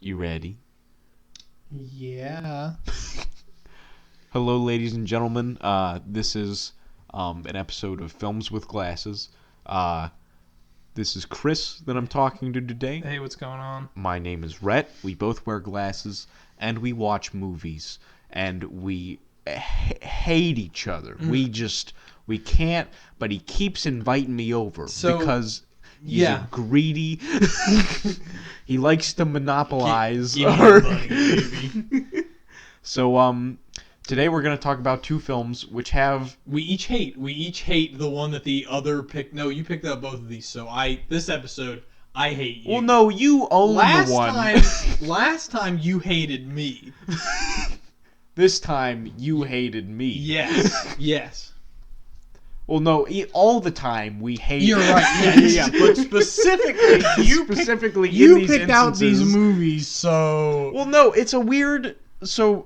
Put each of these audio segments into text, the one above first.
You ready? Yeah. Hello, ladies and gentlemen. This is an episode of Films with Glasses. This is Chris that I'm talking to today. Hey, what's going on? My name is Rhett. We both wear glasses, and we watch movies, and we hate each other. We can't, but he keeps inviting me over because he's a greedy. He likes to monopolize. Give me your money, baby. So, today we're going to talk about two films which have... We each hate the one that the other picked. No, you picked out both of these, so this episode, I hate you. Well, no, you own the one. Last time you hated me. This time you hated me. Yes. Well, no, all the time we hate... You're right, yeah. But specifically, you picked out these movies, so... Well, no, it's a weird... So,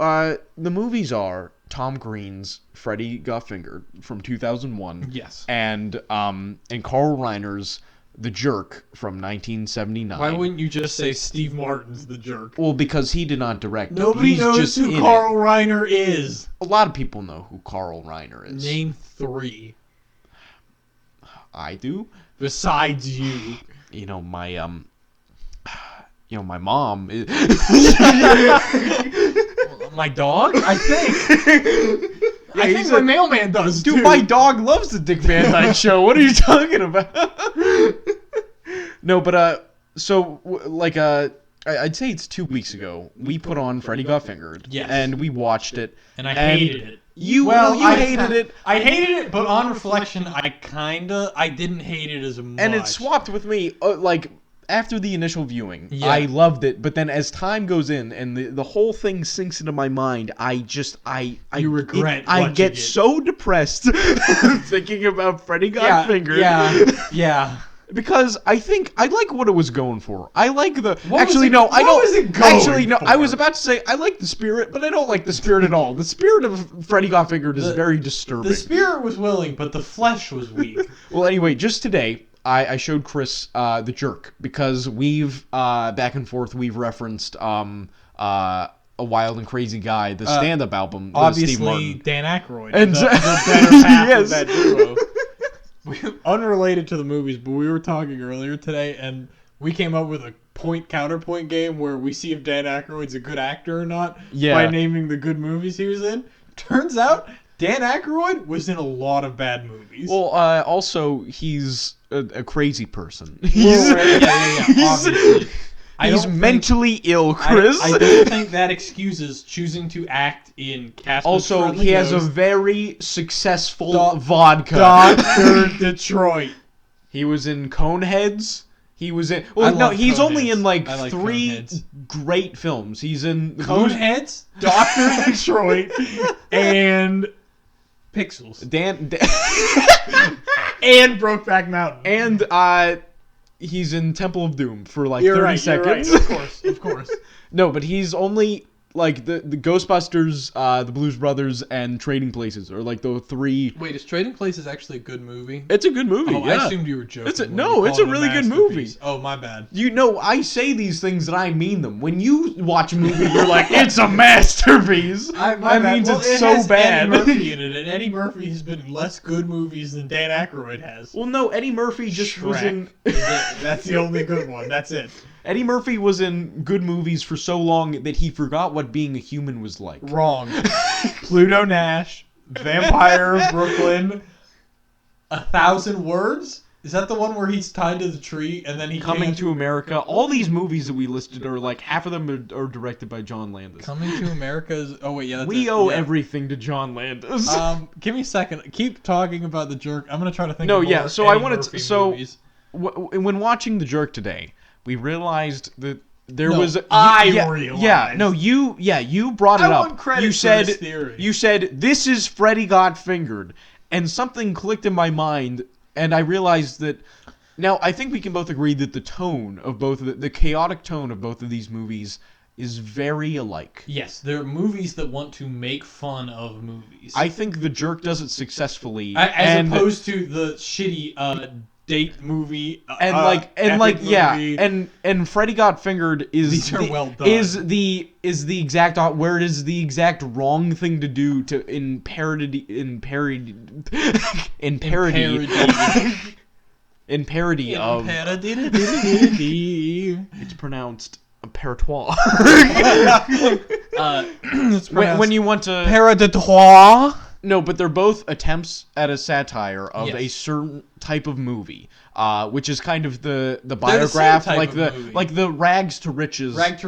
the movies are Tom Green's Freddy Got Fingered from 2001. Yes. And Carl Reiner's The Jerk from 1979. Why wouldn't you just say Steve Martin's The Jerk? Well, because he did not direct it. Nobody knows who Carl Reiner is. A lot of people know who Carl Reiner is. Name 3. I do. Besides you. My mom is... My dog? I think. I think my mailman does, dude, too. My dog loves the Dick Van Dyke Show. What are you talking about? No, but, I'd say it's 2 weeks ago. We put on Freddy Got Fingered. Yes. And we watched it. And I hated it. You hated it. I hated it, but on reflection, I didn't hate it as much. And it swapped with me, after the initial viewing, yeah. I loved it, but then as time goes in and the whole thing sinks into my mind, I get so depressed thinking about Freddy Got Fingered. Yeah. Because I think I like what it was going for. I like the I was about to say I like the spirit, but I don't like the spirit at all. The spirit of Freddy Got Fingered is very disturbing. The spirit was willing, but the flesh was weak. Well, anyway, just today I showed Chris The Jerk because we've back and forth we've referenced A Wild and Crazy Guy, the stand-up album. Obviously, Steve Martin. Dan Aykroyd, and the better half of that duo. Unrelated to the movies, but we were talking earlier today, and we came up with a point-counterpoint game where we see if Dan Aykroyd's a good actor or not by naming the good movies he was in. Turns out, Dan Aykroyd was in a lot of bad movies. Well, also, he's a crazy person. Obviously. He's mentally ill, Chris. I don't think that excuses choosing to act in Casper's Also, Friendly he has a Ghost. very successful vodka. Dr. Detroit. He was in Coneheads. He was in... Well, no, he's Coneheads. only in, 3 Coneheads. great films. He's in... Coneheads, Dr. Detroit, and... Pixels. And Brokeback Mountain. And, he's in Temple of Doom for 30 seconds. You're right. Of course. No, but he's only the Ghostbusters, the Blues Brothers, and Trading Places are the 3. Wait, is Trading Places actually a good movie? It's a good movie. Oh, yeah. I assumed you were joking. It's a really good movie. Oh, my bad. I say these things and I mean them. When you watch a movie, you're like, it's a masterpiece. That means it's so bad. Eddie Murphy in it, and Eddie Murphy has been in less good movies than Dan Aykroyd has. Well, no, Eddie Murphy just was in... That's the only good one. That's it. Eddie Murphy was in good movies for so long that he forgot what being a human was like. Wrong. Pluto Nash, Vampire of Brooklyn, 1,000 Words? Is that the one where he's tied to the tree and then he Coming to America. All these movies that we listed are half of them are directed by John Landis. Coming to America is... Oh, wait, yeah. That's we owe everything to John Landis. Give me a second. Keep talking about The Jerk. I'm going to try to think of more yeah, so Eddie I wanted Murphy to... So, movies. When watching The Jerk today... We realized that there you brought it up. I want credit for this theory. You said this is Freddy Got Fingered, and something clicked in my mind, and I realized that. Now I think we can both agree that the tone of both the chaotic tone of both of these movies is very alike. Yes, they're movies that want to make fun of movies. I think The Jerk does it successfly, as opposed to the shitty date movie, and movie. and Freddy Got Fingered is These are well done. is the exact where it is the exact wrong thing to do in parody of it's pronounced paratois. When you want to paratois. No, but they're both attempts at a satire of a certain type of movie, which is kind of the biograph, like the rags to riches type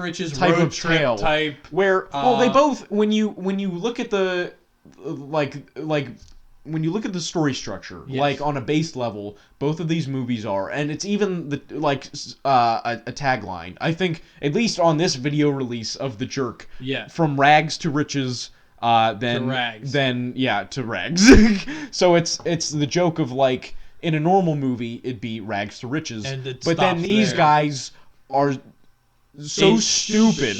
road of trip tale, type. where they both when you look at the when you look at the story structure, like on a base level, both of these movies are, and it's even a tagline. I think at least on this video release of The Jerk, from rags to riches. To rags. So it's the joke of like in a normal movie it'd be rags to riches, but then these guys are so stupid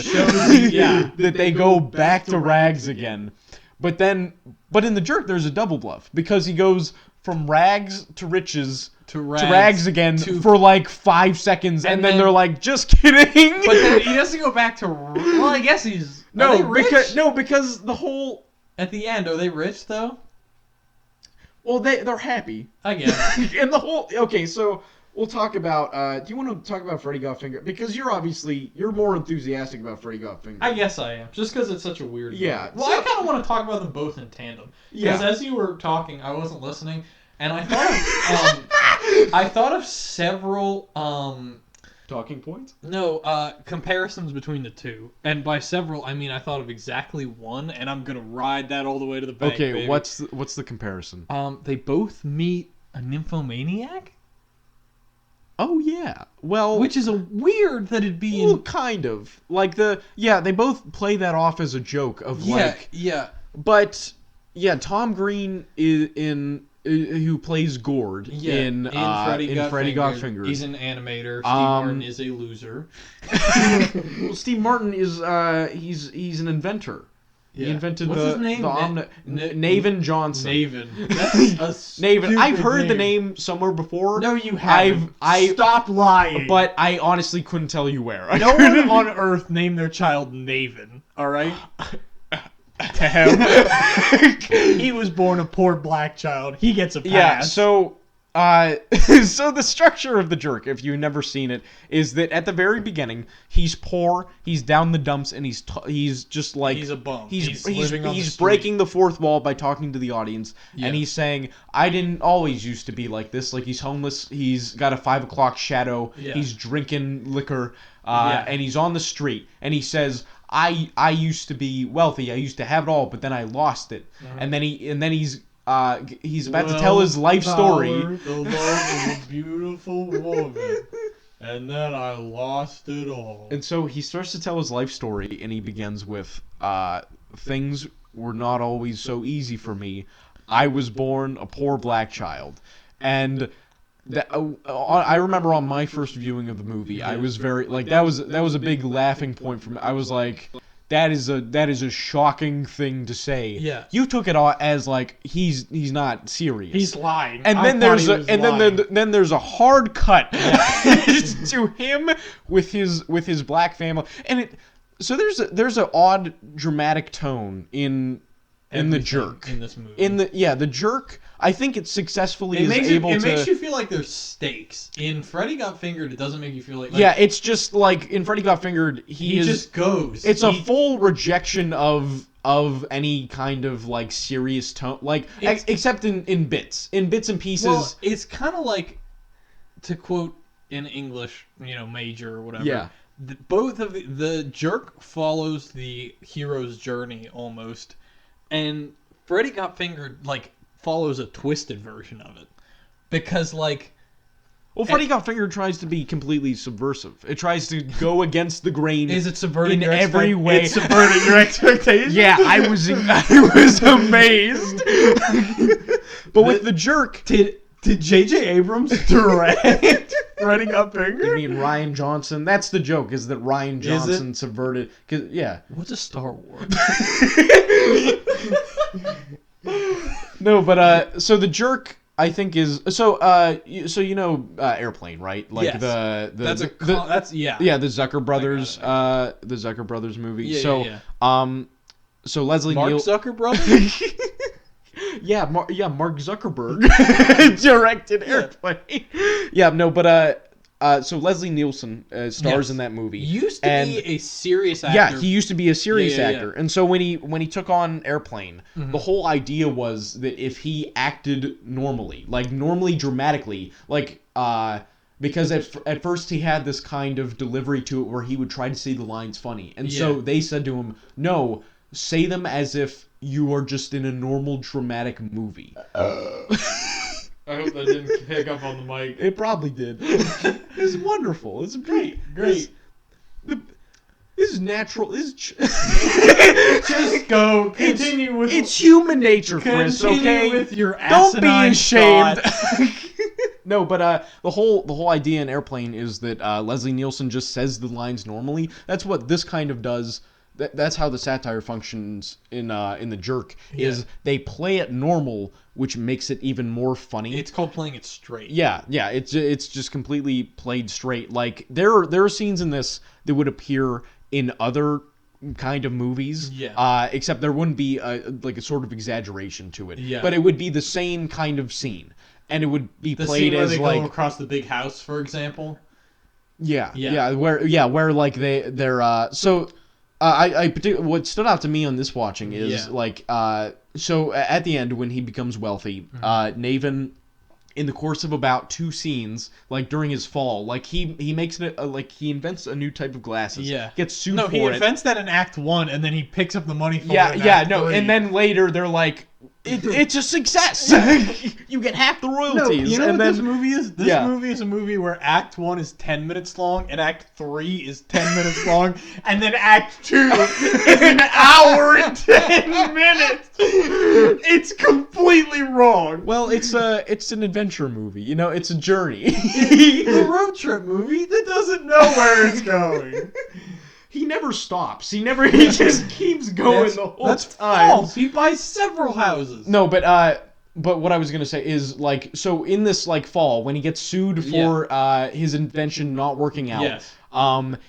that they go back to rags again. But in The Jerk there's a double bluff because he goes from rags to riches to rags again for like 5 seconds, and then they're like, just kidding. But then he doesn't go back to. Well, I guess he's. Because the whole at the end, are they rich though? Well, they're happy, I guess. And the whole so we'll talk about. Do you want to talk about Freddy Got Fingered? Because you're more enthusiastic about Freddy Got Fingered. I guess I am, just because it's such a weird. Yeah. Movie. Well, I kind of want to talk about them both in tandem. Because as you were talking, I wasn't listening, and I thought of several talking points. No, comparisons between the two, and by several I mean I thought of exactly one, and I'm gonna ride that all the way to the bank. Okay, baby. what's the comparison? They both meet a nymphomaniac. Oh yeah, well, which is a weird that it'd be well, kind of like they both play that off as a joke of but Tom Green is in. Who plays Gord in Freddy Got Fingered. He's an animator. Steve Martin is a loser. Well, Steve Martin is he's an inventor. He invented What's his name? Navin Johnson. Navin. That's a Navin. I've heard the name somewhere before. No, you haven't. Stop lying. But I honestly couldn't tell you where. No one on Earth named their child Navin. All right. To him. He was born a poor black child. He gets a pass. Yeah, so so the structure of The Jerk, if you've never seen it, is that at the very beginning, he's poor, he's down the dumps, and he's just like he's a bum. He's living on the street. Breaking the fourth wall by talking to the audience, and he's saying, I didn't always used to be like this. Like, he's homeless, he's got a 5 o'clock shadow, he's drinking liquor, and he's on the street, and he says, I used to be wealthy. I used to have it all, but then I lost it. And then he's about to tell his life story. The love of a beautiful woman, and then I lost it all. And so he starts to tell his life story, and he begins with, things were not always so easy for me. I was born a poor black child, and. I remember on my first viewing of the movie, I was very that was a big laughing point for me. I was like, that is a shocking thing to say. Yeah. You took it all as like he's not serious. He's lying. And then then there's a hard cut to him with his black family, and so there's an odd dramatic tone in The Jerk. In this movie. The Jerk, I think it successfully It makes you feel like there's stakes. In Freddy Got Fingered, it doesn't make you feel like yeah, it's just like in Freddy Got Fingered, he just goes. It's a full rejection of any kind of like serious tone, like except in bits and pieces. Well, it's kind of like, to quote in English, major or whatever. Yeah. Both of the Jerk follows the hero's journey almost. And Freddy Got Fingered, like, follows a twisted version of it. Because, like... Well, Freddy Got Fingered tries to be completely subversive. It tries to go against the grain. Is it subverting in every way? It's subverting your expectations? Yeah, I was amazed. But with The Jerk... Did J.J. Abrams direct Freddy Got Fingered? You mean Rian Johnson? That's the joke, is that Rian Johnson subverted... Yeah. What's a Star Wars? No, but so The Jerk, I think is so. Airplane, right? Like Yes. the That's yeah. yeah, the Zucker brothers, the Zucker brothers movie. Yeah, so yeah. so Leslie Mark Neal. Zuckerberg. Yeah, Mark Zuckerberg directed Airplane. Yeah, no, but so Leslie Nielsen stars in that movie. Used to be a serious actor. Yeah, he used to be a serious Yeah. actor, and so when he took on Airplane, the whole idea was that if he acted normally, like normally dramatically, like because at first he had this kind of delivery to it where he would try to say the lines funny, and so they said to him, "No, say them as if you are just in a normal dramatic movie." I hope that didn't pick up on the mic. It probably did. It's wonderful. It's great. Great. This is natural. Just go. Continue with. It's human nature, Chris. Okay. With your Don't be asinine ashamed. thought. No, but the whole idea in Airplane is that Leslie Nielsen just says the lines normally. That's what this kind of does. That's how the satire functions in The Jerk. Is they play it normal, which makes it even more funny. It's called playing it straight. Yeah. It's just completely played straight. Like there are scenes in this that would appear in other kind of movies. Yeah. Except there wouldn't be like a sort of exaggeration to it. Yeah. But it would be the same kind of scene, and it would be The played scene where as they like go across the big house, for example. Where like they're so. What stood out to me on this watching is like so at the end when he becomes wealthy, Naven, in the course of about 2 scenes, like during his fall, like he makes it like he invents a new type of glasses. Yeah. Gets sued No, for he it. invents that in Act 1, and then he picks up the money for it. Yeah, in no, Act 3. and then later they're like, it's a success. You get half the royalties. No, you know and what then, this movie is? This movie is a movie where Act 1 is 10 minutes long, and Act 3 is 10 minutes long, and then Act 2 is an hour and 10 minutes. It's completely wrong. Well, it's an adventure movie. You know, it's a journey. It's a road trip movie that doesn't know where it's going. He never stops. He just keeps going the whole That's time. false. He buys several houses. No, but what I was gonna say is like so in this like fall when he gets sued for his invention not working out.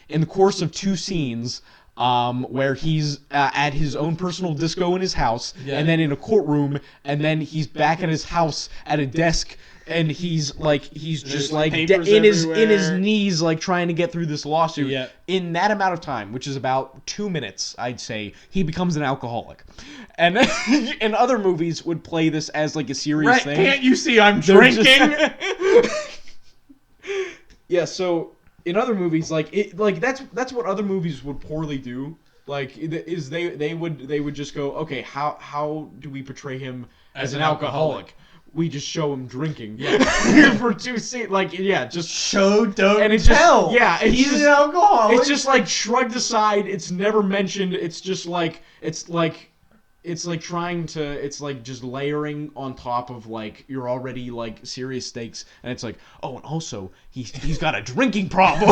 In the course of 2 scenes. Where he's at his own personal disco in his house, and then in a courtroom, and then he's back at his house at a desk, and he's just like in his knees, like trying to get through this lawsuit. Yeah. In that amount of time, which is about 2 minutes, I'd say, he becomes an alcoholic. And in other movies would play this as like a serious thing. Can't you see I'm drinking? Yeah, so in other movies, that's what other movies would poorly do. Like, is they would just go, okay, how do we portray him as an alcoholic? We just show him drinking. Yeah. For 2 scenes, just show, don't and it's tell. Just, yeah, it's he's just, an alcoholic. It's just like shrugged aside. It's never mentioned. It's just like it's like trying to. It's like just layering on top of like your already like serious stakes, and it's like, oh, and also he's got a drinking problem.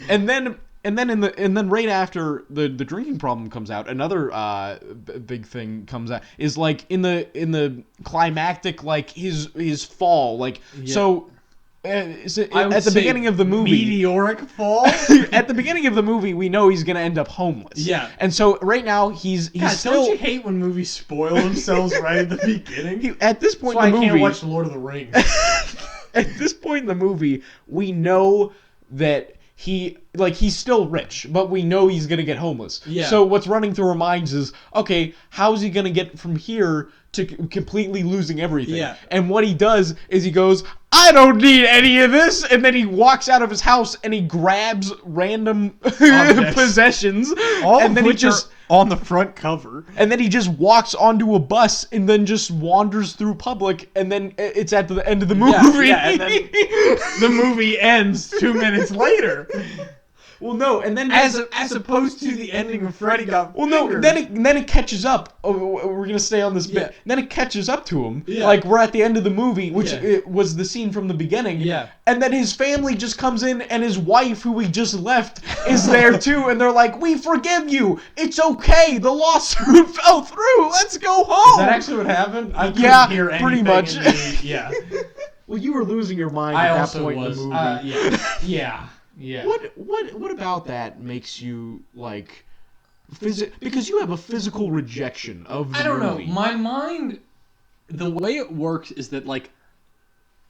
And then right after the drinking problem comes out, another big thing comes out is like in the climactic like his fall so. At the beginning of the movie, meteoric fall. At the beginning of the movie, we know he's gonna end up homeless. Yeah, and so right now he's God, still. Don't you hate when movies spoil themselves right at the beginning? At this point in the movie, I can't watch The Lord of the Rings. At this point in the movie, we know that he's still rich, but we know he's gonna get homeless. Yeah. So what's running through our minds is, okay, how's he gonna get from here to completely losing everything? Yeah. And what he does is he goes, I don't need any of this, and then he walks out of his house and he grabs random possessions, and then he just on the front cover, and then he just walks onto a bus and then just wanders through public, and then it's at the end of the movie. Yeah, and then the movie ends 2 minutes later. Well, no, and then as opposed to the ending of Freddy Got Well, no, Fingered. then it catches up. Oh, we're gonna stay on this bit. Yeah. Then it catches up to him. Yeah. Like we're at the end of the movie, which Yeah. it was the scene from the beginning. Yeah. And then his family just comes in, and his wife, who we just left, is there too. And they're like, "We forgive you. It's okay. The lawsuit fell through. Let's go home." Is that actually what happened? I couldn't Yeah, hear pretty anything much. in the- yeah. Well, you were losing your mind I at that also point was. in the movie. Yeah. What about that makes you like because you have a physical rejection of the I don't know. movie. My mind, the way it works is that like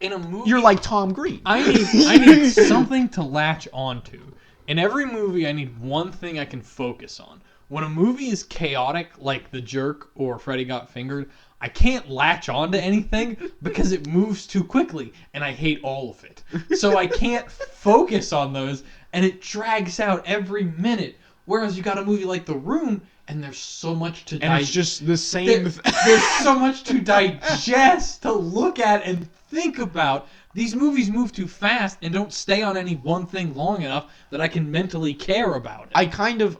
in a movie, You're like Tom Green. I need something to latch onto. In every movie, I need one thing I can focus on. When a movie is chaotic, like The Jerk or Freddy Got Fingered, I can't latch onto anything because it moves too quickly, and I hate all of it. So I can't focus on those, and it drags out every minute. Whereas you got a movie like The Room, and there's so much to and it's just the same. there's so much to digest, to look at, and think about. These movies move too fast and don't stay on any one thing long enough that I can mentally care about it. I kind of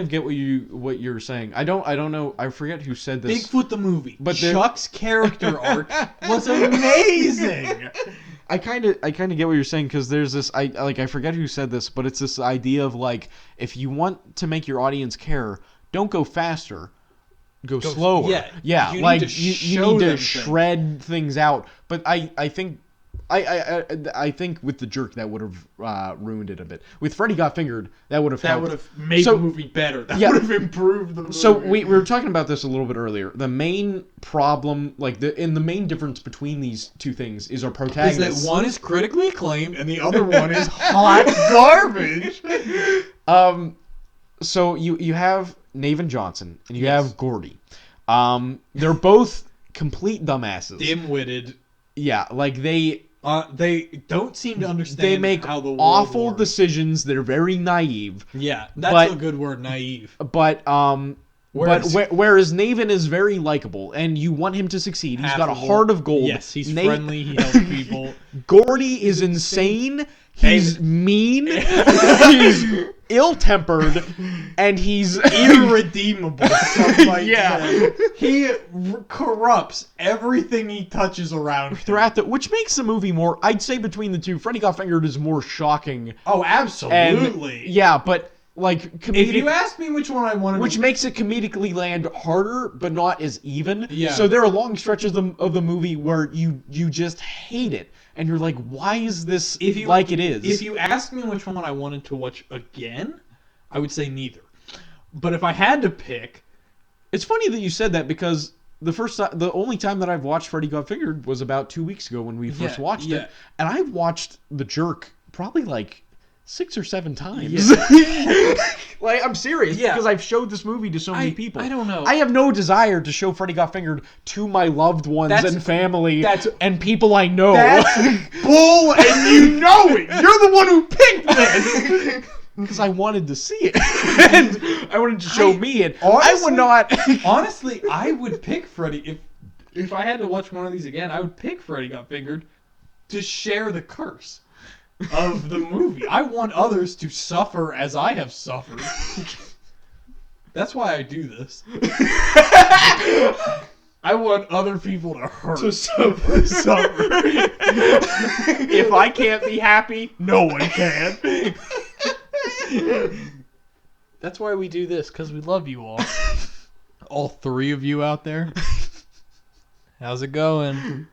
get what you're saying. I don't know. I forget who said this. Bigfoot the movie, But Chuck's character arc was amazing. I kind of get what you're saying because there's this I forget who said this, but it's this idea of like if you want to make your audience care, don't go faster, go slower. Yeah. You like need to you show need to them shred things out. But I think. I think with The Jerk that would have ruined it a bit. With Freddy Got Fingered, that would have helped. would have made the movie better. That would have improved the movie. So we were talking about this a little bit earlier. The main problem, the main difference between these two things is our protagonist. is that one is critically acclaimed and the other one is hot garbage. So you have Naven Johnson and you Yes. have Gordy. They're both complete dumbasses. Dim-witted. Yeah, like they don't seem to understand they make how the world awful works. decisions. They're very naive. Yeah, that's but- a good word, naive. But Whereas- whereas Naven is very likable and you want him to succeed. He's got a Affable. heart of gold. Yes, he's friendly, he helps people. Gordy is insane. He's mean. He's ill-tempered, and he's Irredeemable. Something like Yeah. that. He corrupts everything he touches around him. throughout which makes the movie more. I'd say between the two, Freddy Got Fingered is more shocking. Oh, And absolutely. yeah, but like If comedic, you asked me which one I wanted which to... makes it comedically land harder, but not as even. Yeah. So there are long stretches of the movie where you just hate it, and you're like, why is this like it is? If you asked me which one I wanted to watch again, I would say neither. But if I had to pick... It's funny that you said that because the only time that I've watched Freddy Got Fingered was about 2 weeks ago when we first watched it, and I've watched The Jerk probably like 6 or 7 times. Like, I'm serious because I've showed this movie to so many people. I don't know. I have no desire to show Freddy Got Fingered to my loved ones and family and people I know. That's bull, and you know it. You're the one who picked this. Because I wanted to see it. And I wanted to show me it. Honestly, I would not. Honestly, I would pick Freddy. If I had to watch one of these again, I would pick Freddy Got Fingered to share the curse of the movie. I want others to suffer as I have suffered. That's why I do this. I want other people to hurt. To suffer. If I can't be happy, no one can. That's why we do this, because we love you all. All 3 of you out there. How's it going?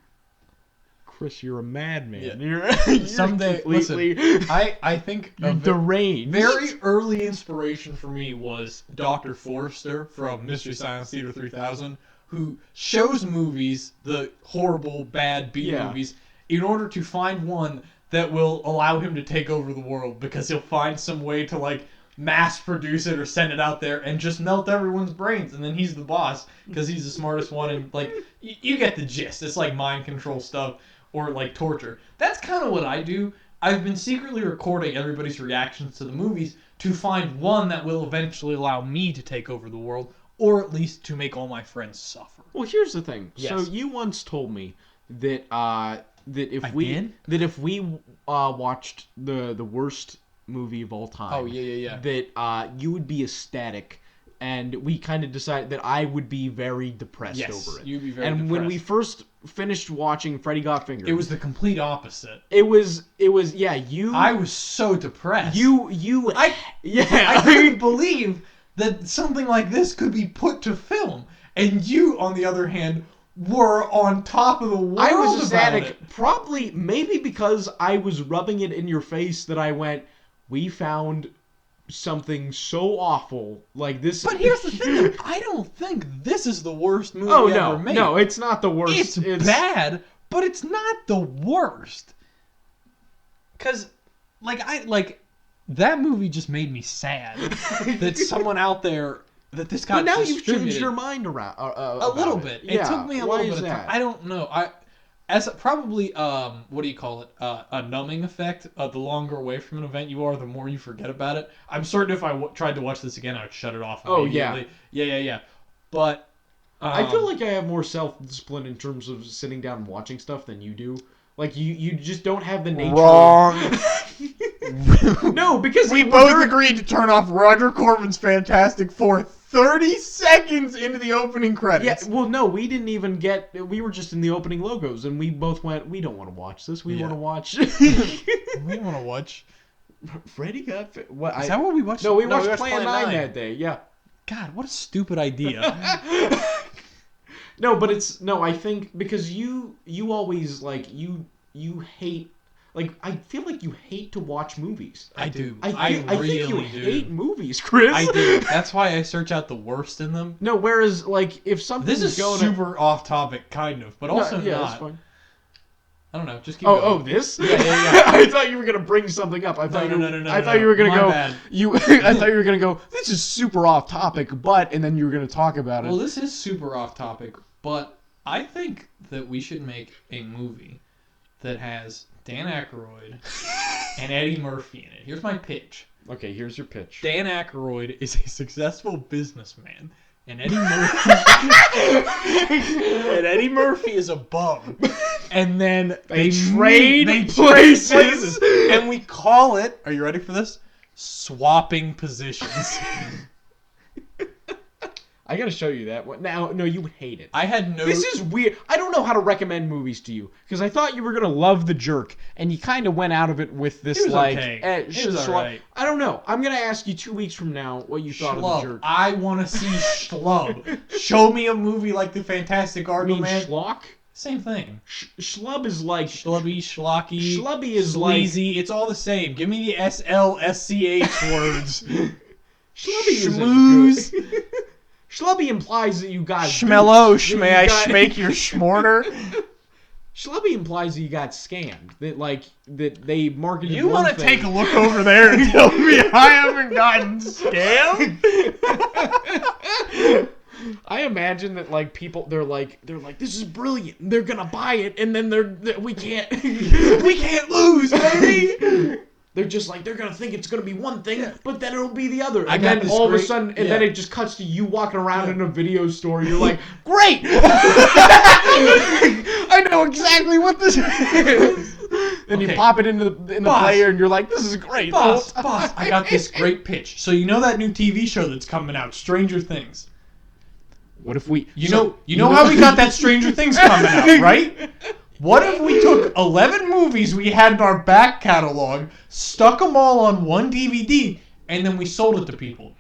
Chris, you're a madman. Yeah. You're Someday, completely listen, I think you're deranged. very early inspiration for me was Dr. Forrester from Mystery Science Theater 3000, who shows movies, the horrible, bad B movies, in order to find one that will allow him to take over the world, because he'll find some way to like mass produce it or send it out there and just melt everyone's brains, and then he's the boss because he's the smartest one, and like you get the gist. It's like mind control stuff or like torture. That's kind of what I do. I've been secretly recording everybody's reactions to the movies to find one that will eventually allow me to take over the world, or at least to make all my friends suffer. Well, here's the thing. Yes. So you once told me that if I we did? that if we watched the worst movie of all time. Oh, yeah. That you would be ecstatic, and we kind of decided that I would be very depressed over it. You'd be very And depressed. when we first finished watching Freddy Got Fingered, It was the complete opposite. It was you. I was so depressed. I couldn't believe that something like this could be put to film. And you, on the other hand, were on top of the world. I was ecstatic, about it. probably maybe because I was rubbing it in your face that I went, we found something so awful like this. But here's the thing, I don't think this is the worst movie ever made. No, it's not the worst. It's bad, but it's not the worst. Cause that movie just made me sad that someone out there that this got But now distributed. you've changed your mind around A little bit. Yeah. It took me a Why little is bit of that? time. I don't know. As probably what do you call it? A numbing effect. The longer away from an event you are, the more you forget about it. I'm certain if I tried to watch this again, I would shut it off immediately. Yeah. But I feel like I have more self-discipline in terms of sitting down and watching stuff than you do. Like you just don't have the nature. Wrong. No, because We both agreed to turn off Roger Corman's Fantastic Four 30 seconds into the opening Yeah, credits. well, no, we didn't even get. We were just in the opening logos, and we both went. We don't want to watch this. We want to watch. We want to watch. Freddy got. What? Is that what we watched? No, we watched Plan 9 that day. Yeah. God, what a stupid idea. No, but it's no. I think because you always like you hate. Like, I feel like you hate to watch movies. I do. I really think you do. hate movies, Chris. I do. That's why I search out the worst in them. No, whereas, like, if something's This is going super off topic, kind of, but also yeah, not. that's fine. I don't know. Just keep going. Oh, this? Yeah. I thought you were gonna bring something up. I thought No, I thought you were gonna My go. bad. I thought you were gonna go. This is super off topic, but and then you were gonna talk about it. Well, this is super off topic, but I think that we should make a movie that has Dan Aykroyd and Eddie Murphy in it. Here's my pitch. Okay, here's your pitch. Dan Aykroyd is a successful businessman, and Eddie Murphy is a bum. And then They trade places, places. and we call it. Are you ready for this? Swapping positions. I gotta show you that one. Now, no, you would hate it. I had no. This is weird. I don't know how to recommend movies to you because I thought you were gonna love The Jerk, and you kind of went out of it with this It was like. okay. It was alright. I don't know. I'm gonna ask you 2 weeks from now what you thought of The Jerk. I want to see Schlub. Show me a movie like The Fantastic I Argo mean, Man. schlock. Same thing. Schlub is like. Schlubby, schlocky, Schlubby is sleazy. It's all the same. give me the SLSCH words. Schlubby is Schmooze. Schlubby implies that you got Schmello, duped, that may you I got- schmake your schmorter? Schlubby implies that you got scammed. That that they marketed. You want to take a look over there and tell me I haven't gotten scammed? I imagine that like people they're like this is brilliant. They're gonna buy it, and then we can't We can't lose, baby. They're just like they're gonna think it's gonna be one thing, but then it'll be the other. I And got then this all of a great- sudden, and yeah. then it just cuts to you walking around in a video store. You're like, great! I know exactly what this is. Then you Okay. pop it in the player, and you're like, this is great. Boss, I got this great pitch. So you know that new TV show that's coming out, Stranger Things. What if we? You know how we got that Stranger Things coming out, right? What if we took 11 movies we had in our back catalog, stuck them all on one DVD, and then we sold it to people?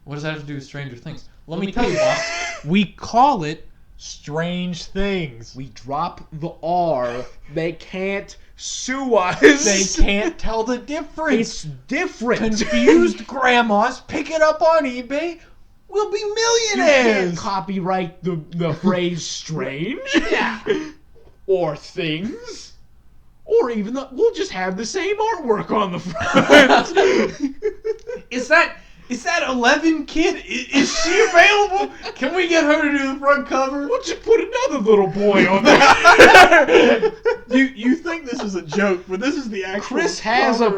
What does that have to do with Stranger Things? Let me tell you, boss. We call it Strange Things. We drop the R. They can't sue us. They can't tell the difference. It's different. Confused grandmas pick it up on eBay. We'll be You can't millionaires. copyright the phrase strange. Yeah. Or things. Or even we'll just have the same artwork on the front. Is that 11 kid? Is she available? Can we get her to do the front cover? We'll just put another little boy on there. You think this is a joke, but this is the actual. Chris has a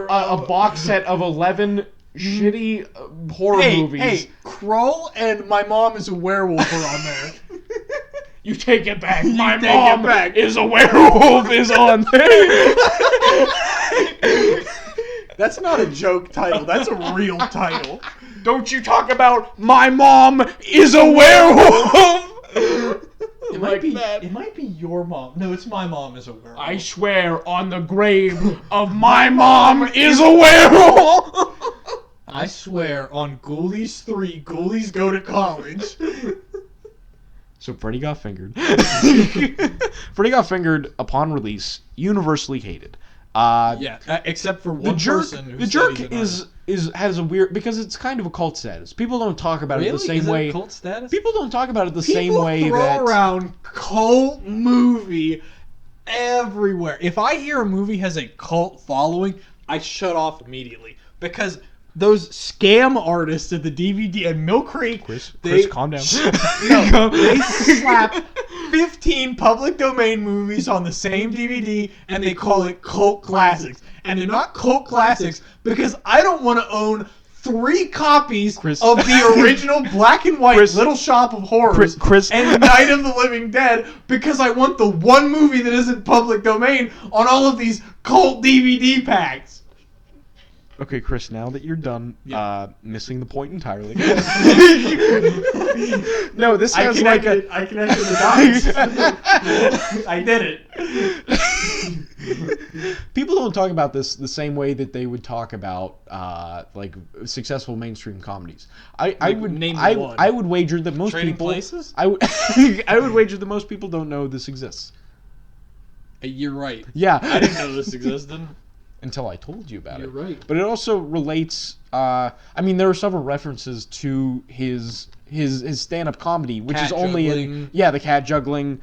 box set of 11 shitty horror movies. Hey, Kroll and My Mom is a Werewolf are on there. You take it back. My take it mom back. is a werewolf is on there. That's not a joke title. That's a real title. Don't you talk about my mom is a werewolf. It might be your mom. No, it's my mom is a werewolf. I swear on the grave of my mom is a werewolf. I swear on Ghoulies 3, Ghoulies Go to College. So Freddy got fingered. Freddy got fingered upon release, universally hated. Except for one person who the jerk has a weird, because it's kind of a cult status. People don't talk about it the same way. Cult status? People don't talk about it the same way People that throw around cult movie everywhere. If I hear a movie has a cult following, I shut off immediately because those scam artists at the DVD and Mill Creek, Chris, calm down. They slap 15 public domain movies on the same DVD and they call it cult classics. And they're not cult classics because I don't want to own 3 copies of the original black and white Little Shop of Horrors and Night of the Living Dead because I want the one movie that isn't public domain on all of these cult DVD packs. Okay, Chris, now that you're done missing the point entirely. No, this has I connected the dots. I did it. People don't talk about this the same way that they would talk about like successful mainstream comedies. I would wager that most Trading people Places? I would wager that most people don't know this exists. You're right. Yeah. I didn't know this existed. Until I told you about it. You're right. But it also relates. I mean, there are several references to his stand-up comedy, which cat is only juggling. the cat juggling.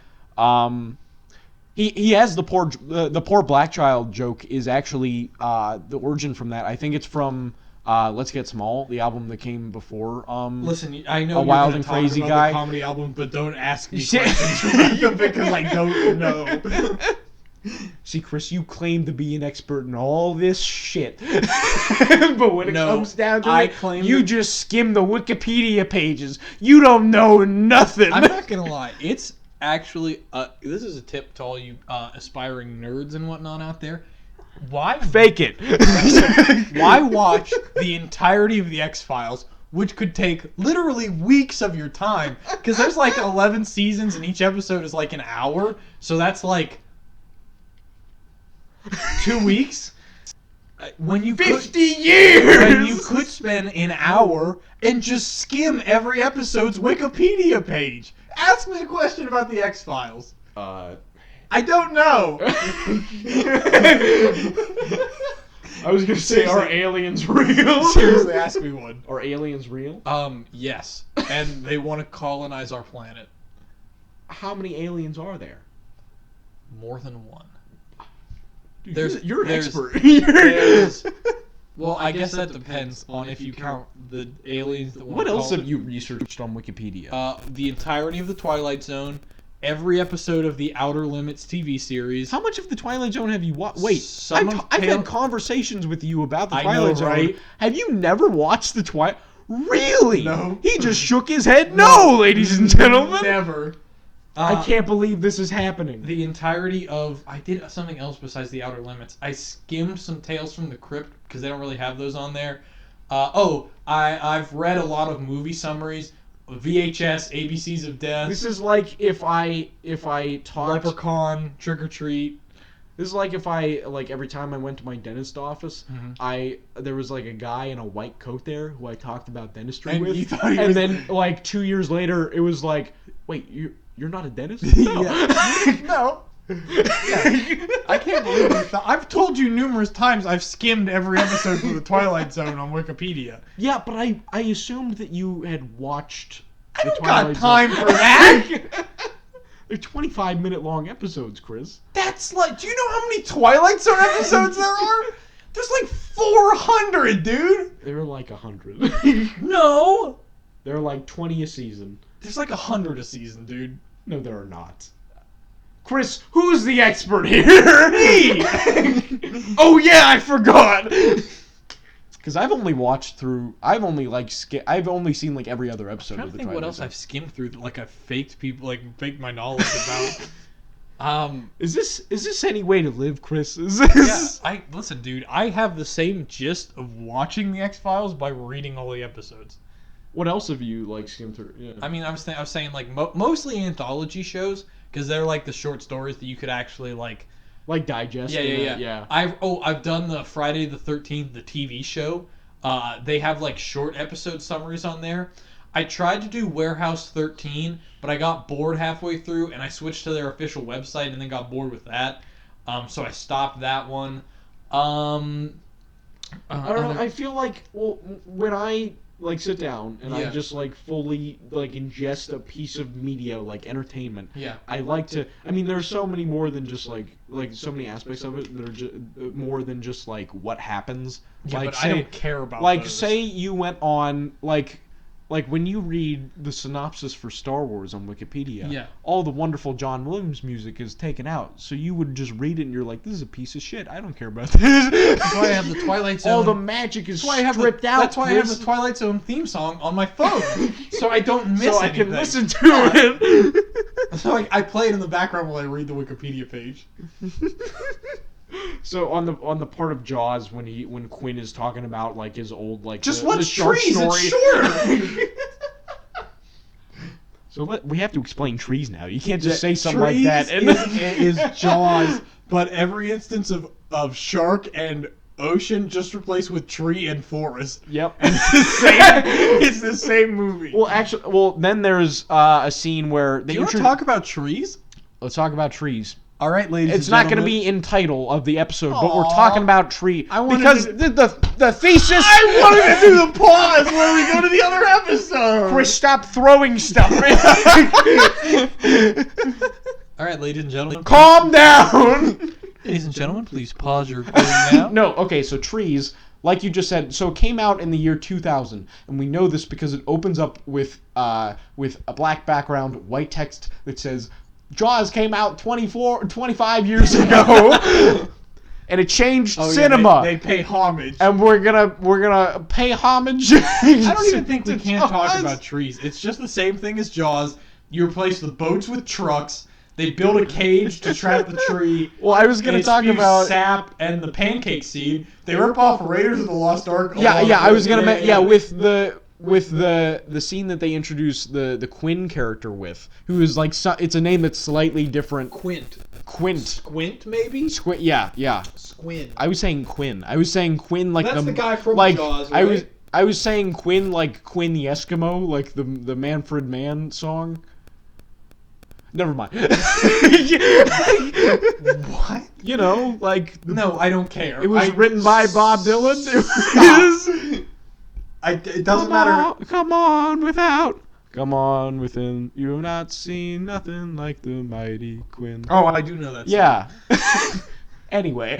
He has the poor black child joke is actually the origin from that. I think it's from Let's Get Small, the album that came before. Listen, I know A Wild and Crazy about Guy the comedy album, but don't ask me questions about them because I don't know. See, Chris, you claim to be an expert in all this shit. But when it comes down to it, you just skim the Wikipedia pages. You don't know nothing. I'm not going to lie. It's actually, this is a tip to all you aspiring nerds and whatnot out there. Why fake it? Why watch the entirety of the X-Files, which could take literally weeks of your time? Because there's like 11 seasons and each episode is like an hour. So that's like 2 weeks. When you 50 years! When you could spend an hour and just skim every episode's Wikipedia page. Ask me a question about the X-Files. I don't know. I was gonna say, are aliens real? Seriously, ask me one. Are aliens real? Yes. And they want to colonize our planet. How many aliens are there? More than one. Dude, you're an expert. Well, I guess that depends on if you count the aliens that want What else have you researched on Wikipedia? The entirety of the Twilight Zone, every episode of the Outer Limits TV series. How much of the Twilight Zone have you watched? Wait, I've had conversations with you about the Twilight Zone. Right? Have you never watched the Twilight? Really? No. He just shook his head. No, ladies and gentlemen. Never. I can't believe this is happening. The entirety of... I did something else besides the Outer Limits. I skimmed some Tales from the Crypt, because they don't really have those on there. I've read a lot of movie summaries. VHS, ABCs of Death. This is like if I taught... Leprechaun, Trick or Treat. This is like if every time I went to my dentist office, there was like a guy in a white coat there who I talked about dentistry with. Then like 2 years later, it was like, wait, you're not a dentist? No. No. Yeah. I can't believe you I've told you numerous times I've skimmed every episode of The Twilight Zone on Wikipedia. Yeah, but I assumed that you had watched I don't got time for that! They're 25-minute long episodes, Chris. That's like... Do you know how many Twilight Zone episodes there are? There's like 400, dude! There are like 100. No! There are like 20 a season. There's like 100 a season, dude. No, there are not. Chris, who's the expert here? Me! Oh yeah, I forgot! Because I've only watched through... I've only seen like every other episode of the Twilight Zone. What else I've skimmed through that like I've faked my knowledge Is this any way to live, Chris? Is this? Yeah, listen, dude. I have the same gist of watching the X-Files by reading all the episodes. What else have you skimmed through? Yeah. I mean, I was saying like mostly anthology shows because they're like the short stories that you could actually like digest. Yeah. I've done the Friday the 13th, the TV show. They have like short episode summaries on there. I tried to do Warehouse 13, but I got bored halfway through, and I switched to their official website, and then got bored with that. So I stopped that one. I don't know. I feel like when I sit down and I just fully ingest a piece of media entertainment. Yeah. I like to. I mean, there's so many more than just so many aspects of it that are just more than just what happens. Yeah, but I don't care about those. Say you went on when you read the synopsis for Star Wars on Wikipedia, all the wonderful John Williams music is taken out. So you would just read it and you're like, this is a piece of shit. I don't care about this. That's why I have the Twilight Zone. All the magic is stripped out. That's why I have the Twilight Zone theme song on my phone. So I don't miss anything. So I can listen to it. So I play it in the background while I read the Wikipedia page. So on the part of Jaws when Quinn is talking about his old just the shark trees, story. It's shorter. So we have to explain trees now. You can't just say something like that. Is Jaws, but every instance of shark and ocean just replaced with tree and forest. Yep. And it's the same movie. Well, then there's a scene where they. Do you want to talk about trees? Let's talk about trees. All right, ladies. It's not going to be in title of the episode, but we're talking about tree because the thesis. I wanted to do the pause where we go to the other episode. Chris, stop throwing stuff. All right, ladies and gentlemen. Calm down. Ladies and gentlemen, please pause your recording now. No, okay, so trees, like you just said, so it came out in the year 2000, and we know this because it opens up with a black background, white text that says, Jaws came out 25 years ago, and it changed cinema. They pay homage, and we're gonna pay homage. I don't even think we can talk about trees. It's just the same thing as Jaws. You replace the boats with trucks. They build a cage to trap the tree. Well, I was gonna talk about sap and the pancake seed. They rip off Raiders of the Lost Ark. I was gonna with the scene that they introduce the Quinn character with, who is it's a name that's slightly different. Quint, Yeah. maybe. Squint. I was saying Quinn. That's the guy from Jaws, right? I was saying Quinn like Quinn the Eskimo, like the Manfred Mann song. Never mind. What? You know, no, I don't care. It was written by Bob Dylan. It doesn't matter. Come on within. You have not seen nothing like the mighty Quinn. Oh, I do know that song. Yeah. Anyway,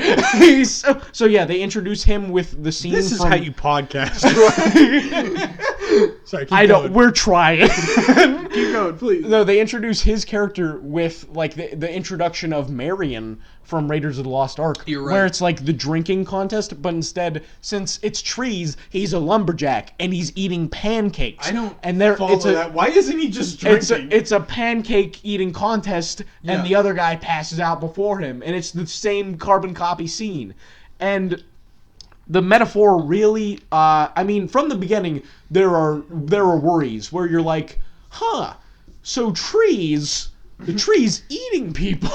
so yeah, they introduce him with the scene. This is how you podcast. Sorry, keep going. We're trying. Keep going, please. No, they introduce his character with the introduction of Marion from Raiders of the Lost Ark. You're right. Where it's the drinking contest, but instead, since it's trees, he's a lumberjack and he's eating pancakes. I don't follow that. Why isn't he just drinking? It's a pancake eating contest, and the other guy passes out before him, and it's the same carbon copy scene. And the metaphor really, from the beginning, there are worries where you're like, so the trees eating people.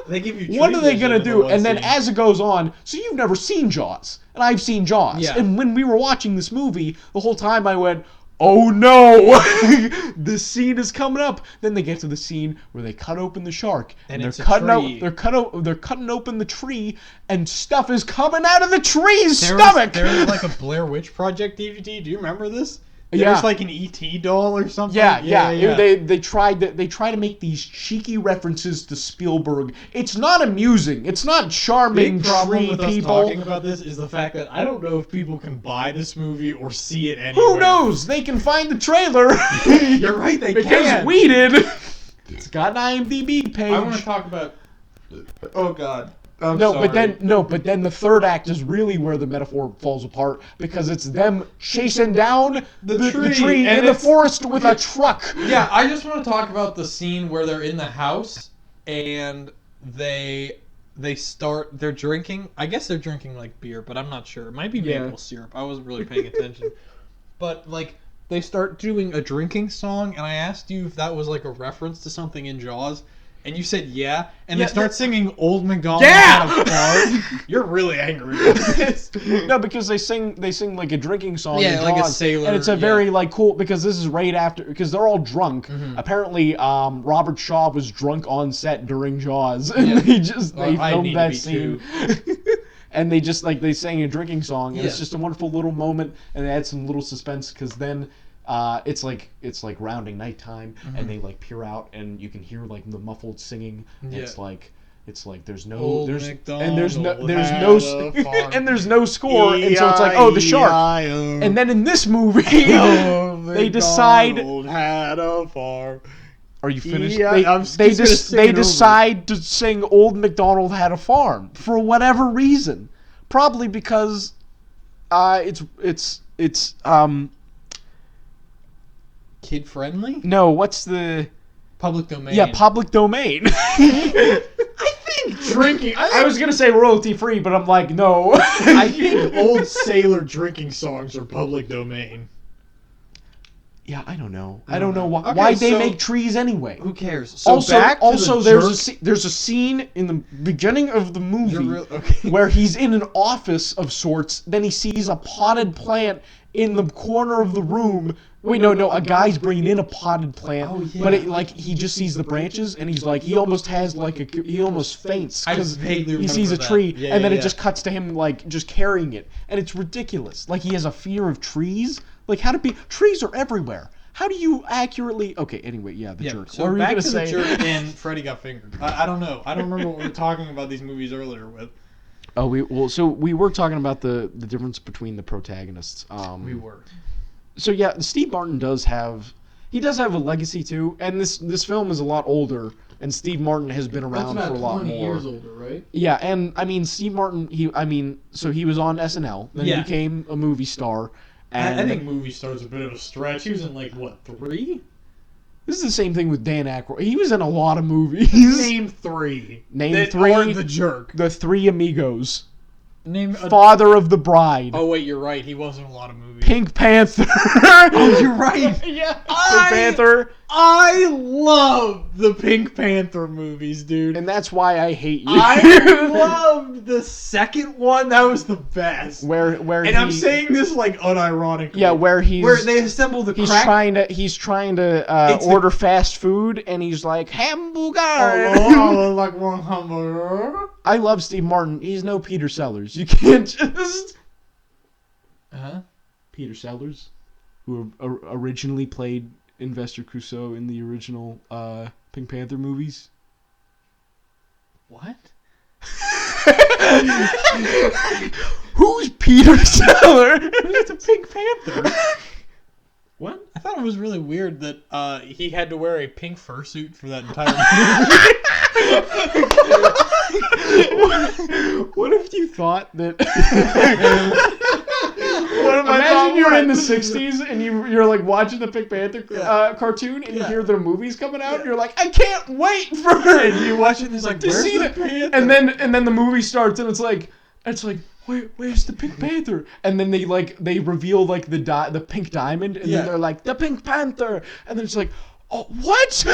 They give you what are they going to do? And then as it goes on, so you've never seen Jaws, and I've seen Jaws. Yeah. And when we were watching this movie, the whole time I went, oh no, this scene is coming up. Then they get to the scene where they cut open the shark, and they're cutting open the tree, and stuff is coming out of the tree's stomach. There was a Blair Witch Project DVD. Do you remember this? Yeah. There's an E.T. doll or something. Yeah. They try to make these cheeky references to Spielberg. It's not amusing. It's not charming. Big problem with us people. talking about this is the fact that I don't know if people can buy this movie or see it anywhere. Who knows? They can find the trailer. You're right. They because can. We did. It's got an IMDb page. I want to talk about. Oh God. But then the third act is really where the metaphor falls apart, because it's them chasing down the tree in the forest with a truck. Yeah, I just want to talk about the scene where they're in the house and they're drinking. I guess they're drinking like beer, but I'm not sure. It might be maple syrup. I wasn't really paying attention. But like they start doing a drinking song, and I asked you if that was like a reference to something in Jaws. And you said yeah, and they start singing "Old MacDonald Had a Farm." You're really angry with this. No, because they sing like a drinking song. Yeah, in like a Jaws, sailor. And it's a very like cool because this is right after because they're all drunk. Mm-hmm. Apparently, Robert Shaw was drunk on set during Jaws, and they filmed that scene. And they just they sang a drinking song, and it's just a wonderful little moment, and they add some little suspense because then. It's like rounding nighttime, and they like peer out, and you can hear like the muffled singing. It's like there's no and there's no score, and so it's like the shark. And then in this movie, they decide. Had a farm. Are you finished? Yeah, they decide to sing "Old MacDonald Had a Farm" for whatever reason, probably because it's Kid friendly? No, what's the public domain? Yeah, public domain. I think drinking. I was gonna say royalty free, but I'm like, no. I think old sailor drinking songs are public domain. Yeah, I don't know. I don't know why they make trees anyway. Who cares? So there's a scene in the beginning of the movie where he's in an office of sorts. Then he sees a potted plant in the corner of the room. Wait, no, a guy's bringing in a potted plant, but he just sees the branches, and he's like, he almost faints because he sees a tree, and then it just cuts to him just carrying it, and it's ridiculous. Like he has a fear of trees. Like trees are everywhere. How do you accurately? Okay, anyway, the jerk. So what were back you gonna to say? The jerk and Freddy got fingered. I don't know. I don't remember what we were talking about these movies earlier with. Oh, we were talking about the difference between the protagonists. We were. So yeah, Steve Martin does have a legacy too, and this film is a lot older, and Steve Martin has been around for a lot more. 20 years older, right? Yeah, and I mean Steve Martin, he was on SNL, then he became a movie star. And I think movie star's a bit of a stretch. He was in 3? This is the same thing with Dan Aykroyd. He was in a lot of movies. Name 3. Name 3. Or The Jerk. The Three Amigos. Name Father of the Bride. Oh wait, you're right. He was in a lot of movies. Pink Panther. Oh, you're right. Yeah. Pink Panther. I love the Pink Panther movies, dude. And that's why I hate you. I loved the second one. That was the best. I'm saying this unironically. Yeah, where they assemble the crack. He's trying to order fast food, and he's like, hamburger. Oh, like one hamburger. I love Steve Martin. He's no Peter Sellers. You can't just... Peter Sellers, who originally played Investor Crusoe in the original Pink Panther movies. What? Who's Peter Sellers? Who's the Pink Panther? What? I thought it was really weird that he had to wear a pink fursuit for that entire movie. What if you thought that... Imagine you're in the 60s and you're like watching the Pink Panther cartoon and you hear their movies coming out and you're like, I can't wait for it. And you watch it and it's like, where's the Panther? And then the movie starts and it's like where's the Pink Panther? And then they reveal the pink diamond and then they're like, the Pink Panther, and then it's like, oh, what?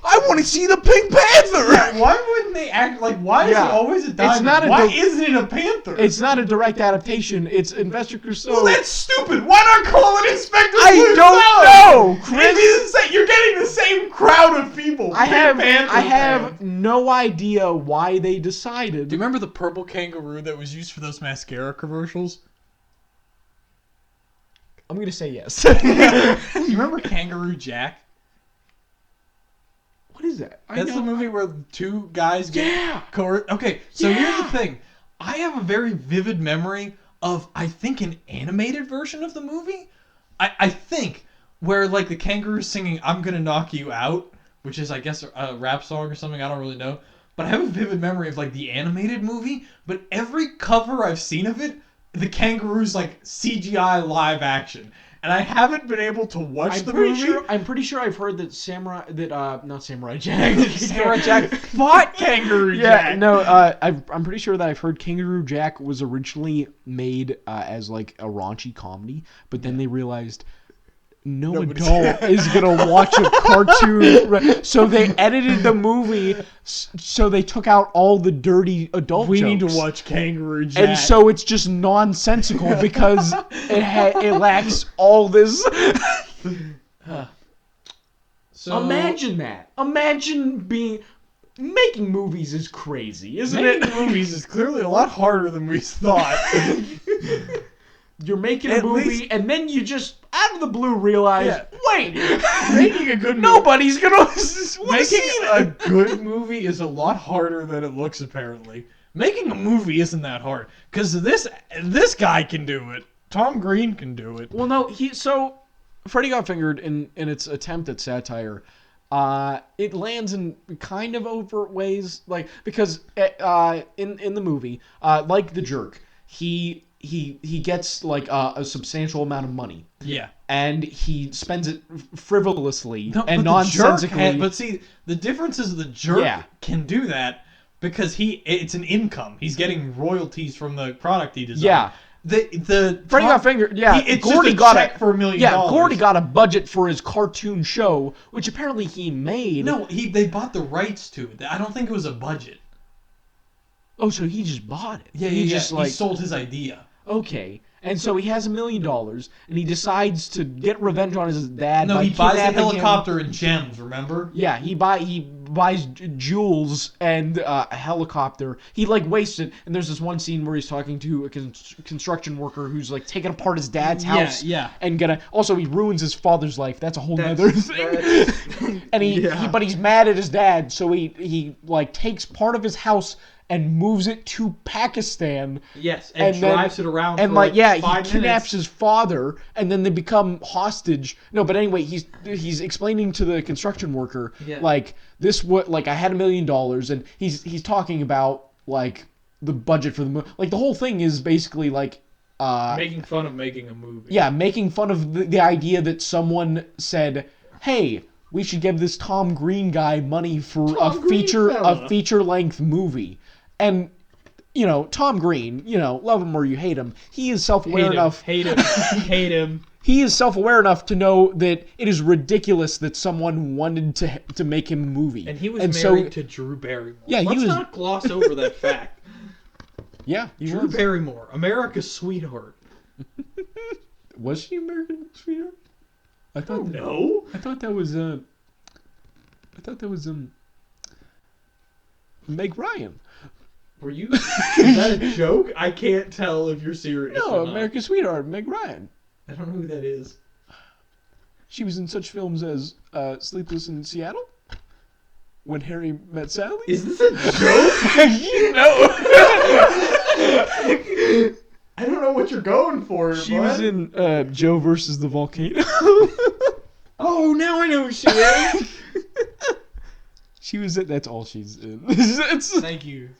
I want to see the Pink Panther. Yeah, why wouldn't they act like? Why is it always a diamond? Why isn't it a panther? It's not a direct adaptation. It's Investor Crusoe. Well, that's stupid. Why not call it Inspector Clouseau? I don't know, Chris. You're getting the same crowd of people. I have no idea why they decided. Do you remember the purple kangaroo that was used for those mascara commercials? I'm gonna say yes. You remember Kangaroo Jack? What is that? That's the movie where two guys get okay, so here's the thing. I have a very vivid memory of, I think, an animated version of the movie. I think where the kangaroo's singing "I'm Gonna Knock You Out," which is, I guess, a rap song or something. I don't really know. But I have a vivid memory of the animated movie. But every cover I've seen of it, the kangaroo's CGI live action. and I haven't been able to watch the movie. I'm pretty sure I've heard that not Samurai Jack. Samurai Jack fought Kangaroo Jack. Yeah, no, I'm pretty sure that I've heard Kangaroo Jack was originally made as like a raunchy comedy, but then they realized no adult is gonna watch a cartoon, so they edited the movie. So they took out all the dirty adult We jokes. need to watch Kangaroo Jack. And so it's just nonsensical because it lacks all this. So Imagine that. Imagine making movies is crazy, isn't it? making movies is clearly a lot harder than we thought. You're making a At movie, least- and then you just out of the blue realize, wait, Making a good nobody's gonna wanna Making see a that. good movie is a lot harder than it looks, apparently. Making a movie isn't that hard. Because this guy can do it. Tom Green can do it. Well, no, Freddy Got Fingered in its attempt at satire. It lands in kind of overt ways, like because in the movie, like The Jerk, he gets like a substantial amount of money. Yeah. And he spends it frivolously No, and but the Jerk nonsensically. but see, the difference is the Jerk can do that because it's an income. He's getting royalties from the product he designed. Yeah. The Freddy Got Fingered, yeah. It's Gordy just a got check for $1 million. Yeah, Gordy got a budget for his cartoon show, which apparently he made. No, they bought the rights to it. I don't think it was a budget. Oh, so he just bought it. Yeah, he just like he sold his idea. okay. And so he has $1 million, and he decides to get revenge on his dad. No, by he buys a kidnapping him. helicopter and gems. Remember? Yeah, he buys jewels and a helicopter. He like wastes it, and there's this one scene where he's talking to a construction worker who's like taking apart his dad's house. Yeah. And also he ruins his father's life. That's a whole nother thing. And but he's mad at his dad, so he like takes part of his house and moves it to Pakistan. Yes, and drives it around. And for he 5 kidnaps minutes. his father, and then they become hostage. No, but anyway, he's explaining to the construction worker, like this I had $1 million, and he's talking about like the budget for the movie. Like the whole thing is basically like making fun of making a movie. yeah, making fun of the idea that someone said, hey, we should give this Tom Green guy money for a feature length movie. And, Tom Green, love him or you hate him, he is self-aware enough. Hate him. He is self-aware enough to know that it is ridiculous that someone wanted to make him a movie. And he was married to Drew Barrymore. Yeah, Let's not gloss over that fact. Yeah, Drew Barrymore, America's sweetheart. Was she American sweetheart? I thought No. I thought that was Meg Ryan. Were you? Is that a joke? I can't tell if you're serious. No, or not. American Sweetheart, Meg Ryan. I don't know who that is. She was in such films as Sleepless in Seattle, When Harry Met Sally. Is this a joke? No. I don't know what you're going for. She was in Joe versus the Volcano. Oh, now I know who she is. She was in. That's all she's in. Thank you.